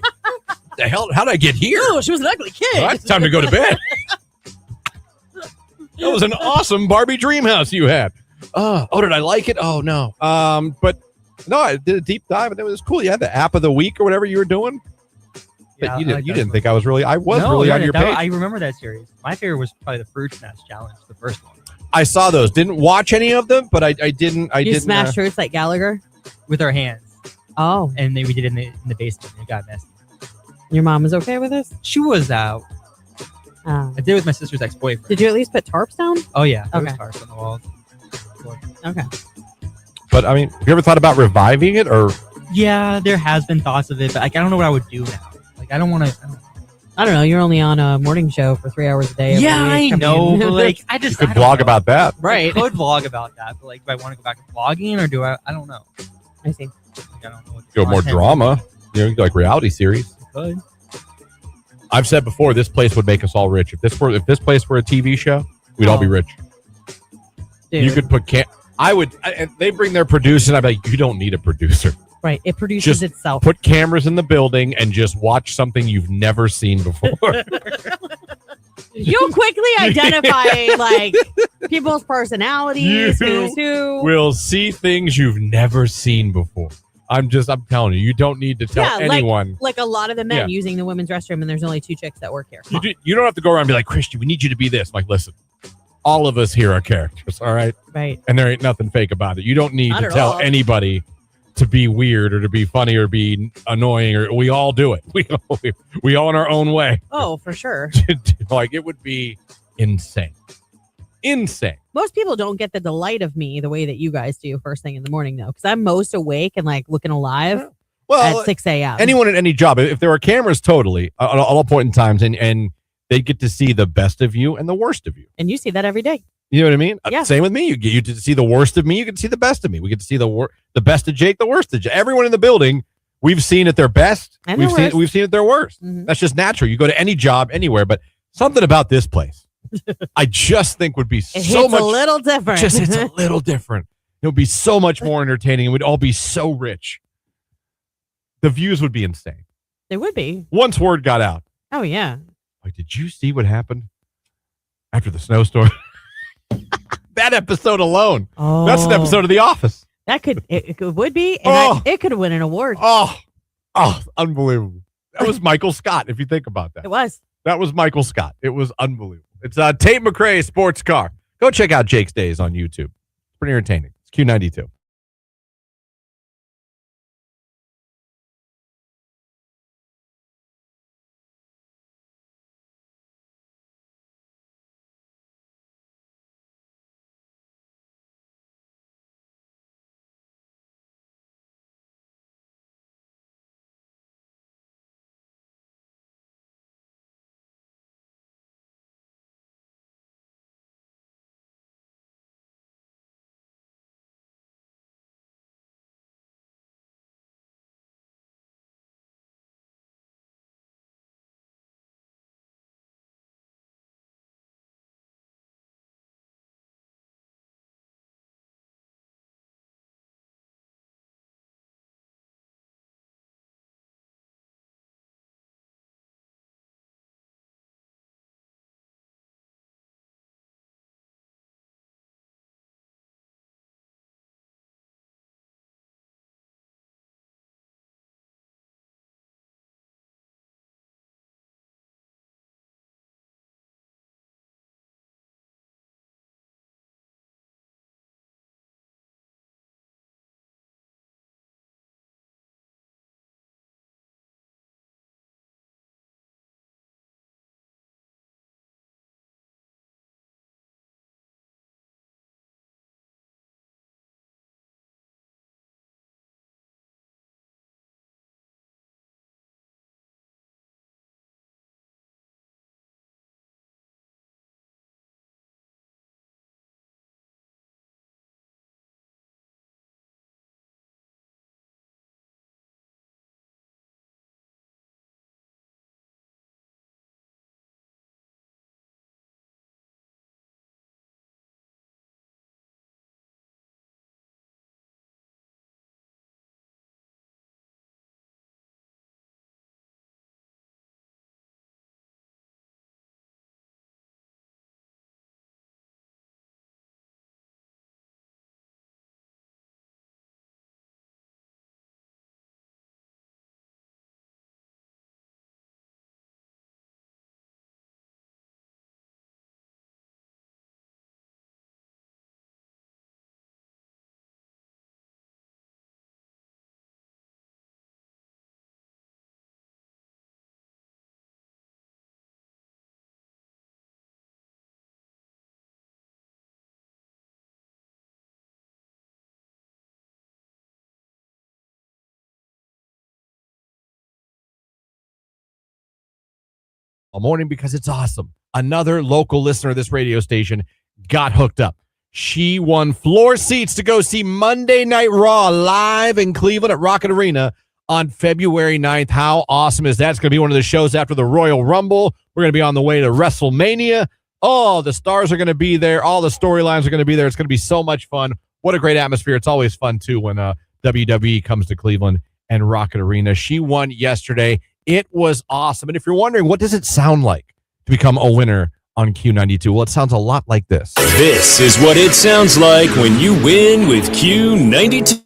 the hell? How did I get here? Oh, she was an ugly kid. Well, it's time to go to bed. That was an awesome Barbie dream house you had. Oh, did I like it? Oh no. But no, I did a deep dive and it was cool. You had the app of the week or whatever you were doing. Yeah, But you didn't think I was really. I was really on your page. I remember that series. My favorite was probably the Fruit Snatch Challenge, the first one. I saw those. Didn't watch any of them, but I didn't. You smashed fruits like Gallagher with our hands. Oh, and then we did it in the basement. It got messy. Your mom was okay with this? She was out. Oh. I did it with my sister's ex-boyfriend. Did you at least put tarps down? Oh yeah. There Okay. was tarps on the walls. Okay. But I mean, have you ever thought about reviving it or? Yeah, there has been thoughts of it, but like I don't know what I would do now. Like I don't want to. I don't know. You're only on a morning show for 3 hours a day. Yeah, I know. But like I just you could vlog about that, right? I could vlog about that, but like, do I want to go back to vlogging or do I? I don't know. I see. Like, I don't know. Go more drama. You know, you go like reality series. I could. I've said before, this place would make us all rich. If this place were a TV show, we'd all be rich. Dude. You could put they bring their producer, and I'd be like, you don't need a producer. Right. It produces Just itself. Put cameras in the building and just watch something you've never seen before. You'll quickly identify like people's personalities, who's who. Will see things you've never seen before. I'm telling you, you don't need to tell anyone. Like a lot of the men using the women's restroom, and there's only 2 chicks that work here. You don't have to go around and be like, Christy, we need you to be this. I'm like, listen, all of us here are characters, all right? Right. And there ain't nothing fake about it. You don't need Not to at tell all. anybody to be weird or to be funny or be annoying, or we all do it. We all in our own way. Oh, for sure. Like it would be insane. Insane. Most people don't get the delight of me the way that you guys do first thing in the morning, though, because I'm most awake and like looking alive at 6 a.m. Anyone at any job, if there are cameras, totally, at all point in times, and they get to see the best of you and the worst of you. And you see that every day. You know what I mean? Yeah. Same with me. You get to see the worst of me. You get to see the best of me. We get to see the best of Jake, the worst of Jake. Everyone in the building, we've seen at their best. And We've seen at their worst. Mm-hmm. That's just natural. You go to any job anywhere, but something about this place, I just think would be It so hits much a little different. It's a little different. It would be so much more entertaining, and we'd all be so rich. The views would be insane. They would be. Once word got out. Oh yeah. Like, did you see what happened after the snowstorm? That episode alone. Oh, That's an episode of The Office. That would be, and it could win an award. Oh, unbelievable. That was Michael Scott, if you think about that. It was. That was Michael Scott. It was unbelievable. It's Tate McRae Sports Car. Go check out Jake's Days on YouTube. It's pretty entertaining. It's Q92. all morning because it's awesome. Another local listener of this radio station got hooked up. She won floor seats to go see Monday Night Raw live in Cleveland at Rocket Arena on February 9th. How awesome is that? It's going to be one of the shows after the Royal Rumble. We're going to be on the way to WrestleMania. Oh, the stars are going to be there. All the storylines are going to be there. It's going to be so much fun. What a great atmosphere. It's always fun, too, when WWE comes to Cleveland and Rocket Arena. She won yesterday. It was awesome. And if you're wondering, what does it sound like to become a winner on Q92? Well, it sounds a lot like this. This is what it sounds like when you win with Q92.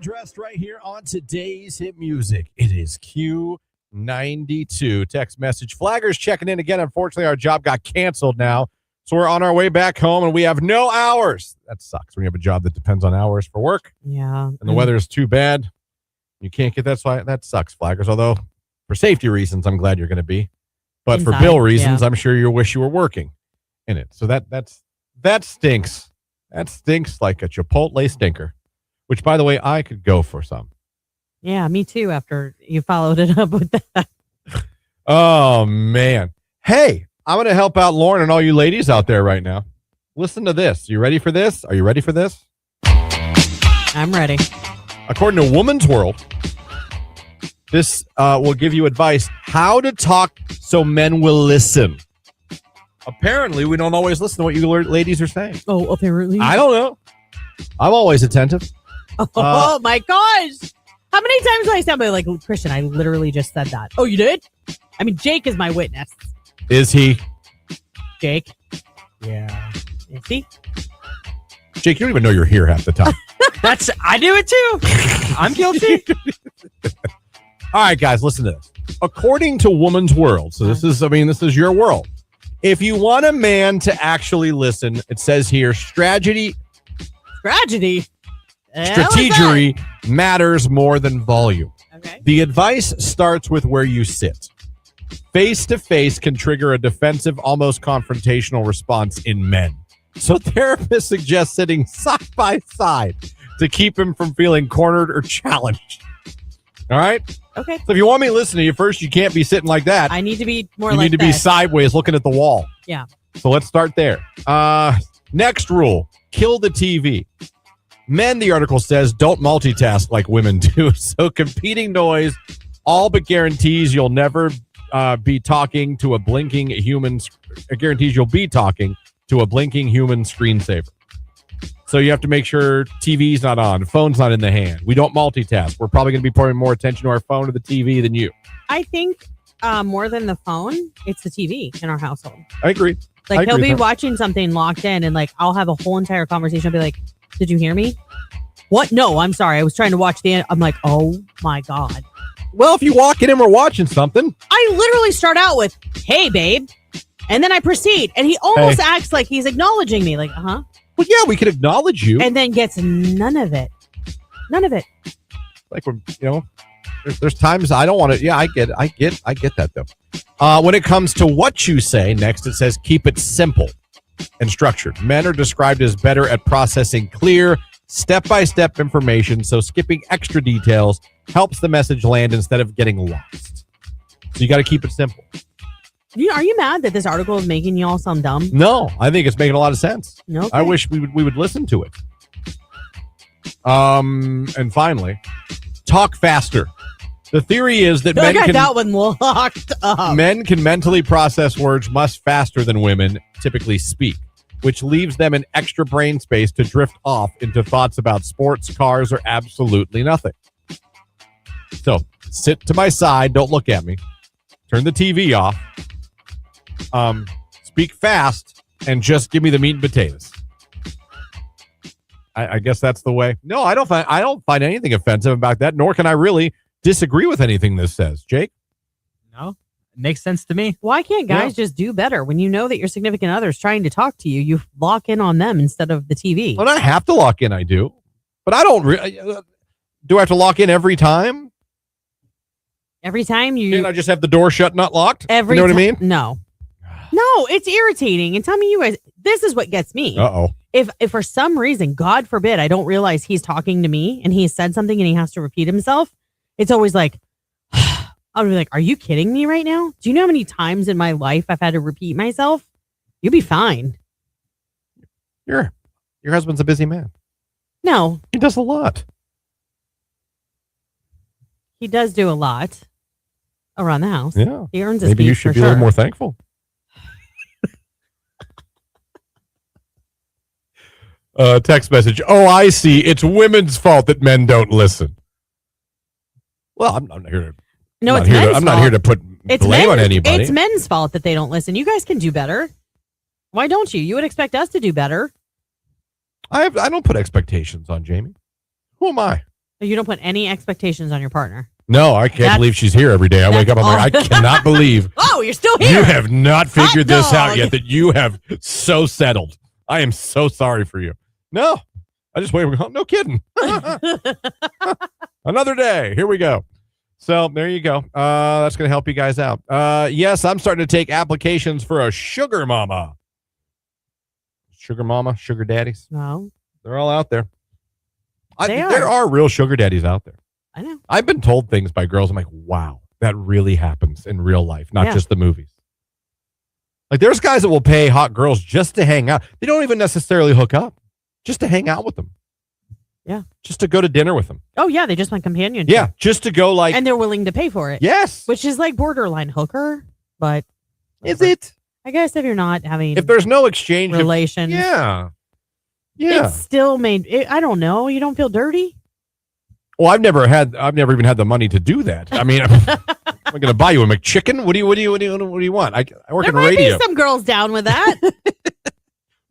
dressed right here on today's hit music. It is Q92. Text message. Flaggers checking in again. Unfortunately, our job got canceled now. So we're on our way back home and we have no hours. That sucks when you have a job that depends on hours for work. Yeah. And the weather is too bad. You can't get that. So that sucks, Flaggers. Although for safety reasons, I'm glad you're going to be. But Inside, for bill reasons, yeah. I'm sure you wish you were working in it. So that stinks. That stinks like a Chipotle stinker. Which, by the way, I could go for some. Yeah, me too, after you followed it up with that. Oh, man. Hey, I'm going to help out Lauren and all you ladies out there right now. Listen to this. You ready for this? Are you ready for this? I'm ready. According to Woman's World, this will give you advice how to talk so men will listen. Apparently, we don't always listen to what you ladies are saying. Oh, apparently. I don't know. I'm always attentive. Oh my gosh. How many times do I sound like, Christian, I literally just said that. Oh, you did? I mean, Jake is my witness. Is he? Jake? Yeah. Is he? Jake, you don't even know you're here half the time. I do it too. I'm guilty. All right, guys, listen to this. According to Woman's World, so this is your world. If you want a man to actually listen, it says here, strategy matters more than volume. Okay. The advice starts with where you sit. Face-to-face can trigger a defensive, almost confrontational response in men. So therapists suggest sitting side by side to keep him from feeling cornered or challenged. All right? Okay. So if you want me to listen to you first, you can't be sitting like that. I need to be more You like need to be this. sideways looking at the wall. Yeah. So let's start there. Next rule, kill the TV. Men, the article says, don't multitask like women do. So competing noise all but guarantees you'll never be talking to a blinking human. Guarantees you'll be talking to a blinking human screensaver. So you have to make sure TV's not on, phone's not in the hand. We don't multitask. We're probably going to be paying more attention to our phone or the TV than you. I think more than the phone, it's the TV in our household. I agree. Like, he'll with be that. watching something locked in, and like, I'll have a whole entire conversation. I'll be like, did you hear me? What? No, I'm sorry. I was trying to watch the end. I'm like, oh my God. Well, if you walk in and we're watching something. I literally start out with, hey, babe. And then I proceed. And he almost acts like he's acknowledging me. Like, uh-huh. Well, yeah, we could acknowledge you. And then gets none of it. None of it. Like, when, there's times I don't want to. Yeah, I get that though. When it comes to what you say, next it says keep it simple and structured. Men are described as better at processing clear, step-by-step information, so skipping extra details helps the message land instead of getting lost. So you got to keep it simple. Are you mad that this article is making you all sound dumb? No, I think it's making a lot of sense. No. I wish we would listen to it. And finally, talk faster. The theory is that I got that one locked up. men can mentally process words much faster than women typically speak, which leaves them an extra brain space to drift off into thoughts about sports, cars, or absolutely nothing. So sit to my side. Don't look at me. Turn the TV off. Speak fast and just give me the meat and potatoes. I guess that's the way. No, I don't find anything offensive about that, nor can I really disagree with anything this says. Jake? No, it makes sense to me. Why can't guys just do better? When you know that your significant other is trying to talk to you, you lock in on them instead of the TV. Well, I have to lock in, I do. But I don't do I have to lock in every time? Every time you... Can't I just have the door shut, not locked? You know what I mean? No, it's irritating. And tell me this is what gets me. Uh-oh. If for some reason, God forbid, I don't realize he's talking to me and he said something and he has to repeat himself, it's always like, I'll be like, are you kidding me right now? Do you know how many times in my life I've had to repeat myself? You'll be fine. Your husband's a busy man. No, He does a lot. he does do a lot around the house. Yeah. He earns his Maybe you keep should for be a little sure. more thankful. Text message. Oh, I see. It's women's fault that men don't listen. Well, I'm not here to. No, I'm it's not here men's to, I'm not fault. here to put blame on anybody. It's men's fault that they don't listen. You guys can do better. Why don't you? You would expect us to do better. I don't put expectations on Jamie. Who am I? You don't put any expectations on your partner. No, I can't believe she's here every day. I wake up, I'm like, I cannot believe. Oh, you're still here. You have not figured this out dog. yet, that you have so settled. I am so sorry for you. No, I just wait. No kidding. Another day. Here we go. So there you go. That's going to help you guys out. Yes, I'm starting to take applications for a sugar mama. Sugar mama, sugar daddies. No. They're all out there. They There are real sugar daddies out there. I know. I've been told things by girls. I'm like, wow, that really happens in real life, not just the movies. Like there's guys that will pay hot girls just to hang out. They don't even necessarily hook up, just to hang out with them. Yeah. Just to go to dinner with them. Oh, yeah. They just want companionship. Yeah. Just to go like. And they're willing to pay for it. Yes. Which is like borderline hooker. But. Is it? I guess if you're not having. If there's no exchange. Relations. Yeah. Yeah. It's still made. I don't know. You don't feel dirty? Well, I've never even had the money to do that. I mean, I'm going to buy you a McChicken. What do you want? I work in radio. There might be some girls down with that.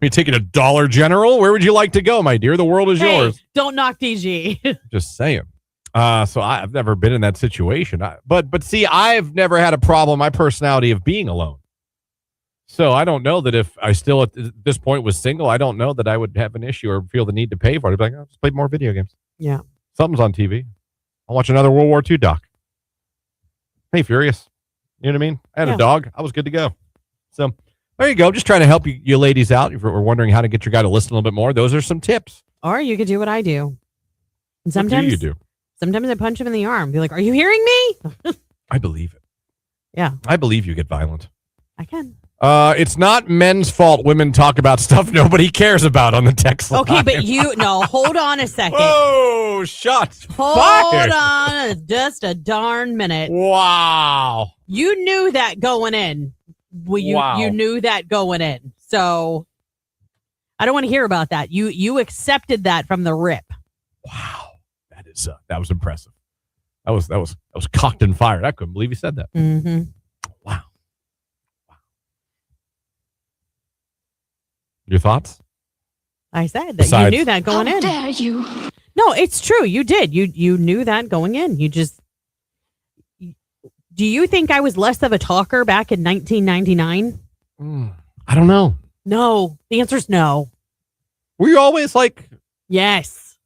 You taking a Dollar General? Where would you like to go, my dear? The world is yours. Don't knock DG. Just saying. So I've never been in that situation. But see, I've never had a problem, my personality, of being alone. So I don't know that if I still at this point was single, I don't know that I would have an issue or feel the need to pay for it. I'd be like, I'll just play more video games. Yeah. Something's on TV. I'll watch another World War II doc. Hey, Furious. You know what I mean? I had a dog. I was good to go. So there you go. Just trying to help you ladies out. If you're wondering how to get your guy to listen a little bit more, those are some tips. Or you could do what I do. And sometimes what do you do? Sometimes I punch him in the arm. Be like, are you hearing me? I believe it. Yeah. I believe you get violent. I can. It's not men's fault women talk about stuff nobody cares about on the text line. Okay, but hold on a second. Whoa, shots Hold fired. on just a darn minute. Wow. You knew that going in. You knew that going in. So I don't want to hear about that. You accepted that from the rip. Wow. That was impressive. That was cocked and fired. I couldn't believe you said that. Mm-hmm. Wow. Your thoughts? I said that you knew that going in. How dare you? No, it's true. You did. You knew that going in. You just. Do you think I was less of a talker back in 1999? I don't know. No. The answer is no. Were you always like Yes,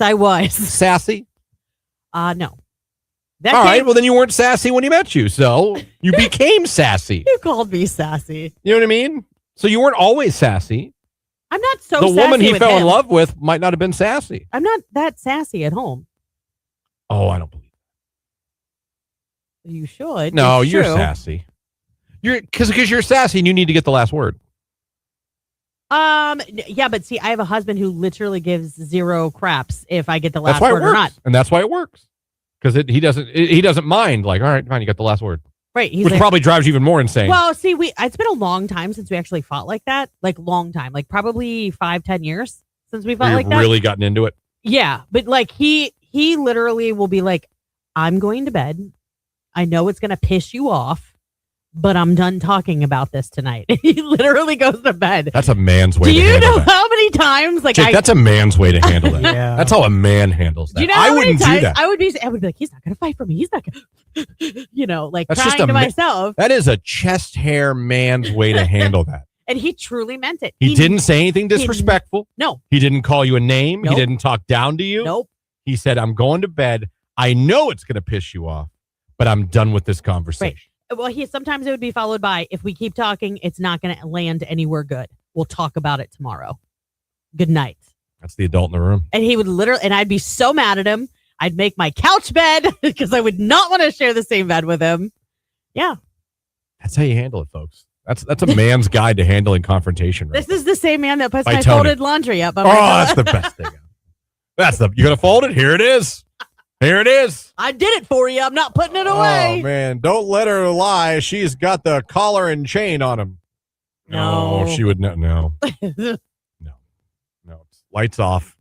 I was. sassy? No. All right. Well, then you weren't sassy when he met you, so you became sassy. You called me sassy. You know what I mean? So you weren't always sassy. I'm not so the sassy. The woman he with fell him. in love with might not have been sassy. I'm not that sassy at home. Oh, I don't believe You should. No, it's you're true. sassy. Because you're sassy and you need to get the last word. Yeah, but see, I have a husband who literally gives zero craps if I get the last word or not. And that's why it works. Because he doesn't mind. Like, all right, fine, you got the last word. Right. Which probably drives you even more insane. Well, see, it's been a long time since we actually fought like that. Like, long time. Like, probably 5-10 years since we fought like that. Really gotten into it. Yeah. But, like, he literally will be like, I'm going to bed. I know it's going to piss you off, but I'm done talking about this tonight. He literally goes to bed. That's a man's way Do to you handle know that. how many times? Like, Jake, that's a man's way to handle that. Yeah. That's how a man handles that. Do you know I how many wouldn't times do that. I would be like, he's not going to fight for me. He's not going to, like, That's crying just to myself. That is a chest hair man's way to handle that. And he truly meant it. He didn't say anything disrespectful. No. He didn't call you a name. Nope. He didn't talk down to you. Nope. He said, I'm going to bed. I know it's going to piss you off, but I'm done with this conversation. Right. Well, sometimes it would be followed by, if we keep talking, it's not going to land anywhere good. We'll talk about it tomorrow. Good night. That's the adult in the room. And he would literally, and I'd be so mad at him. I'd make my couch bed because I would not want to share the same bed with him. Yeah. That's how you handle it, folks. That's a man's guide to handling confrontation. Right? This is the same man that puts By my Tony. folded laundry up. That's the best thing. You gonna fold it? Here it is. Here it is. I did it for you. I'm not putting it away. Oh man, don't let her lie. She's got the collar and chain on him. No. She would not. No. No. Lights off.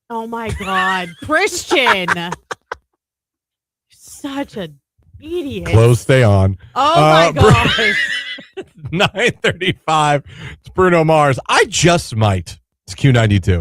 Oh my God. Christian. Such an idiot. Clothes stay on. Oh my gosh. 9:35. It's Bruno Mars. I just might. It's Q92.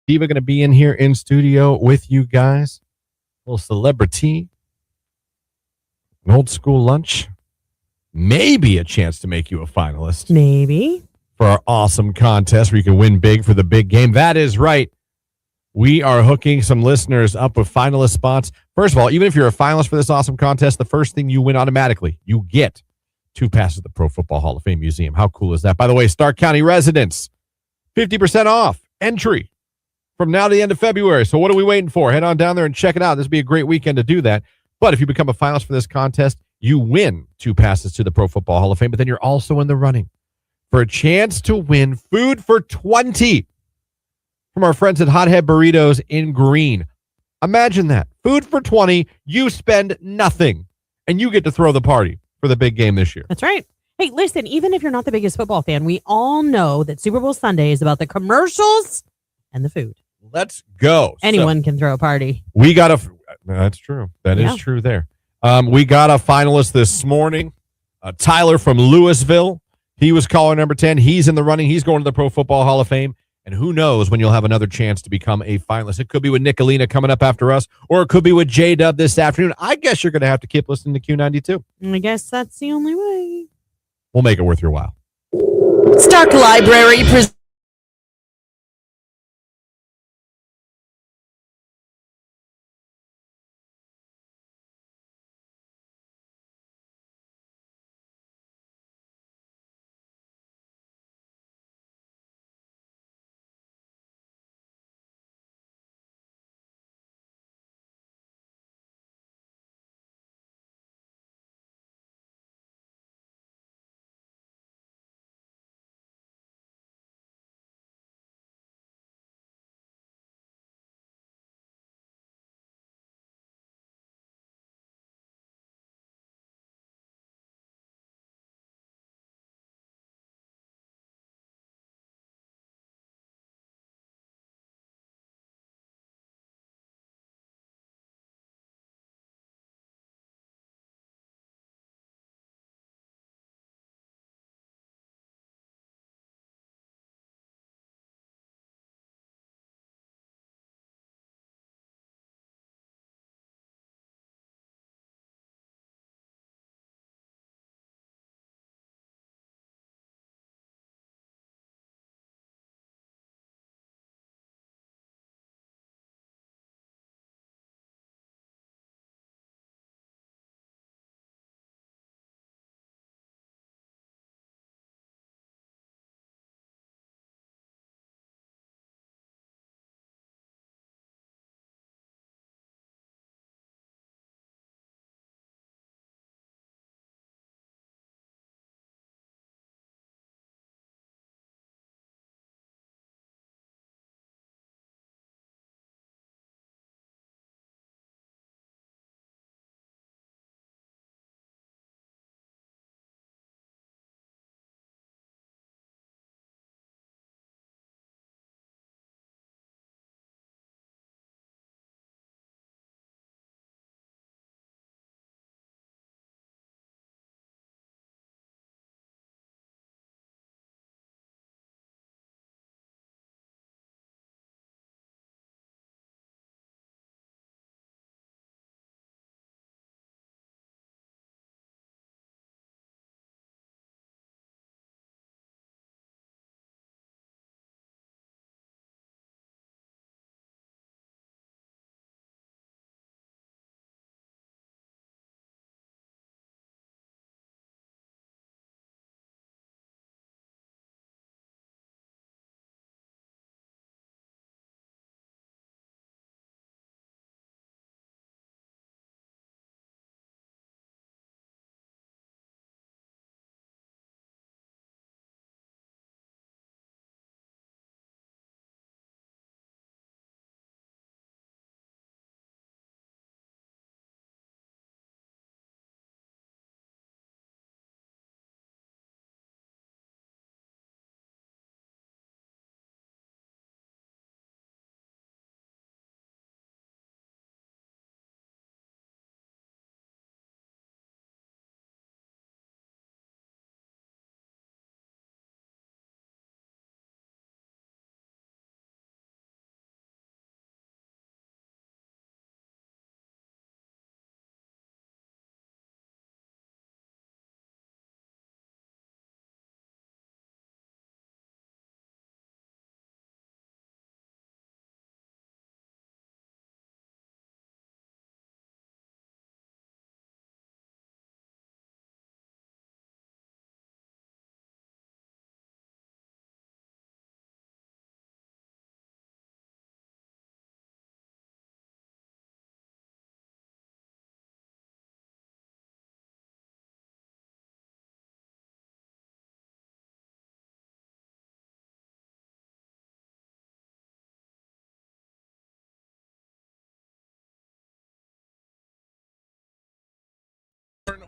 Diva going to be in here in studio with you guys. A little celebrity, an old school lunch, maybe a chance to make you a finalist Maybe. for our awesome contest where you can win big for the big game. That is right. We are hooking some listeners up with finalist spots. First of all, even if you're a finalist for this awesome contest, the first thing you win automatically, you get 2 passes to the Pro Football Hall of Fame Museum. How cool is that? By the way, Stark County residents, 50% off entry from now to the end of February. So what are we waiting for? Head on down there and check it out. This would be a great weekend to do that. But if you become a finalist for this contest, you win 2 passes to the Pro Football Hall of Fame, but then you're also in the running for a chance to win food for 20 from our friends at Hothead Burritos in Green. Imagine that. Food for 20, you spend nothing, and you get to throw the party for the big game this year. That's right. Hey, listen, even if you're not the biggest football fan, we all know that Super Bowl Sunday is about the commercials and the food. Let's go. Anyone can throw a party. We got a. That's true. That is true there. We got a finalist this morning. Tyler from Louisville. He was caller number 10. He's in the running. He's going to the Pro Football Hall of Fame. And who knows when you'll have another chance to become a finalist. It could be with Nicolina coming up after us, or it could be with J-Dub this afternoon. I guess you're going to have to keep listening to Q92. I guess that's the only way. We'll make it worth your while. Stark Library presents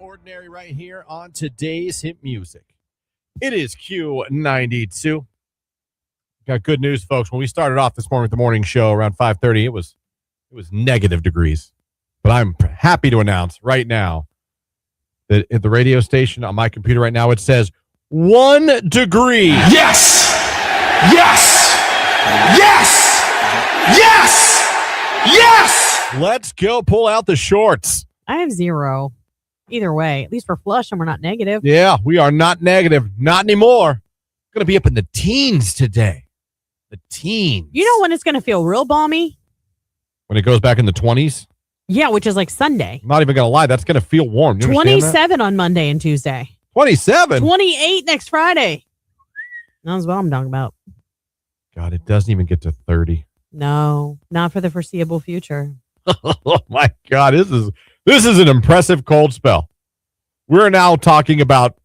Ordinary right here on today's hit music. It is Q92. Got good news, folks. When we started off this morning with the morning show around 5:30, it was negative degrees. But I'm happy to announce right now that at the radio station on my computer right now, it says 1 degree. Yes! Yes! Yes! Yes! Yes! Let's go pull out the shorts. I have 0. Either way, at least we're flush and we're not negative. Yeah, we are not negative. Not anymore. Going to be up in the teens today. The teens. You know when it's going to feel real balmy? When it goes back in the 20s? Yeah, which is like Sunday. I'm not even going to lie. That's going to feel warm. You understand that? 27 on Monday and Tuesday. 27? 28 next Friday. That's what I'm talking about. God, it doesn't even get to 30. No, not for the foreseeable future. Oh, my God. This is an impressive cold spell. We're now talking about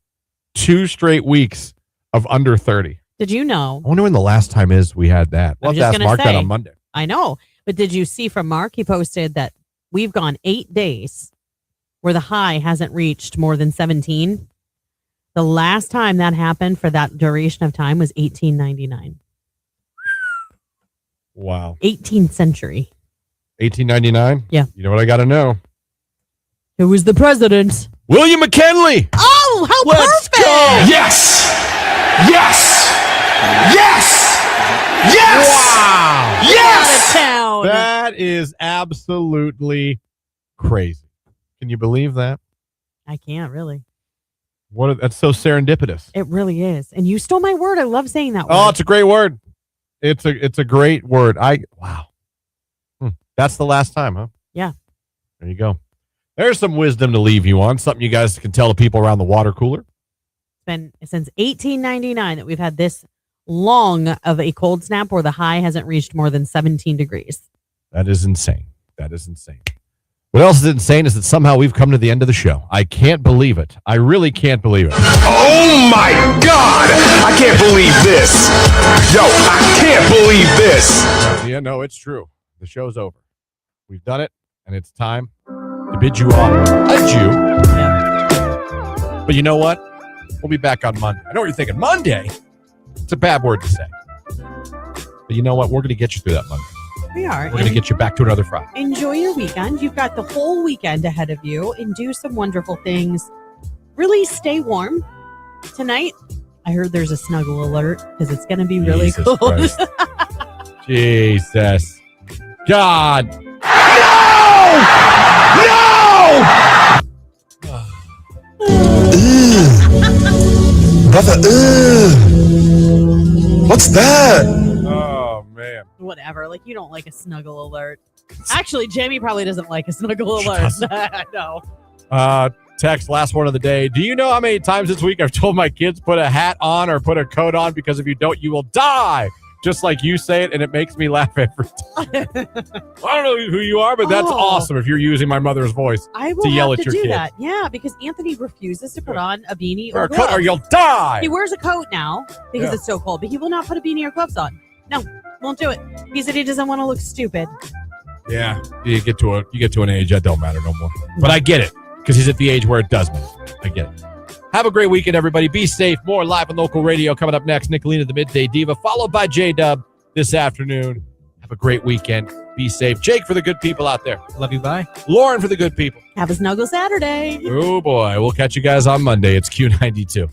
2 straight weeks of under 30. Did you know? I wonder when the last time is we had that. We'll have to ask Mark that on Monday. I know. But did you see from Mark? He posted that we've gone 8 days where the high hasn't reached more than 17. The last time that happened for that duration of time was 1899. Wow. 18th century. 1899? Yeah. You know what I got to know? Who was the president? William McKinley. Oh, how Let's perfect! go. Yes! Yes! Yes! Yes! Wow. Yes! Out of town. That is absolutely crazy. Can you believe that? I can't really. That's so serendipitous. It really is. And you stole my word. I love saying that word. Oh, it's a great word. It's a great word. Wow. That's the last time, huh? Yeah. There you go. There's some wisdom to leave you on. Something you guys can tell the people around the water cooler. It's been since 1899 that we've had this long of a cold snap where the high hasn't reached more than 17 degrees. That is insane. That is insane. What else is insane is that somehow we've come to the end of the show. I can't believe it. I really can't believe it. Oh my God! I can't believe this! Yo, I can't believe this! Yeah, no, it's true. The show's over. We've done it, and it's time to bid you off. Adieu. But you know what? We'll be back on Monday. I know what you're thinking. Monday? It's a bad word to say. But you know what? We're going to get you through that Monday. We are. We're going to get you back to another Friday. Enjoy your weekend. You've got the whole weekend ahead of you and do some wonderful things. Really stay warm. Tonight, I heard there's a snuggle alert because it's going to be really Jesus cold. Jesus. God. Brother, what's that? Oh, man. Whatever. Like, you don't like a snuggle alert. Actually, Jamie probably doesn't like a snuggle She alert. doesn't. No. Text, last one of the day. Do you know how many times this week I've told my kids put a hat on or put a coat on because if you don't, you will die? Just like you say it, and it makes me laugh every time. I don't know who you are, but that's awesome if you're using my mother's voice I will to yell have at to your do kids. that. Yeah, because Anthony refuses to put on a beanie Or or a coat, gloves. or you'll die. He wears a coat now because Yeah. it's so cold, but he will not put a beanie or gloves on. No, won't do it. He said he doesn't want to look stupid. Yeah, you get to an age that don't matter no more. But I get it because he's at the age where it does matter. I get it. Have a great weekend, everybody. Be safe. More live on local radio coming up next. Nicolina, the Midday Diva, followed by J-Dub this afternoon. Have a great weekend. Be safe. Jake for the good people out there. Love you. Bye. Lauren for the good people. Have a snuggle Saturday. Oh, boy. We'll catch you guys on Monday. It's Q92.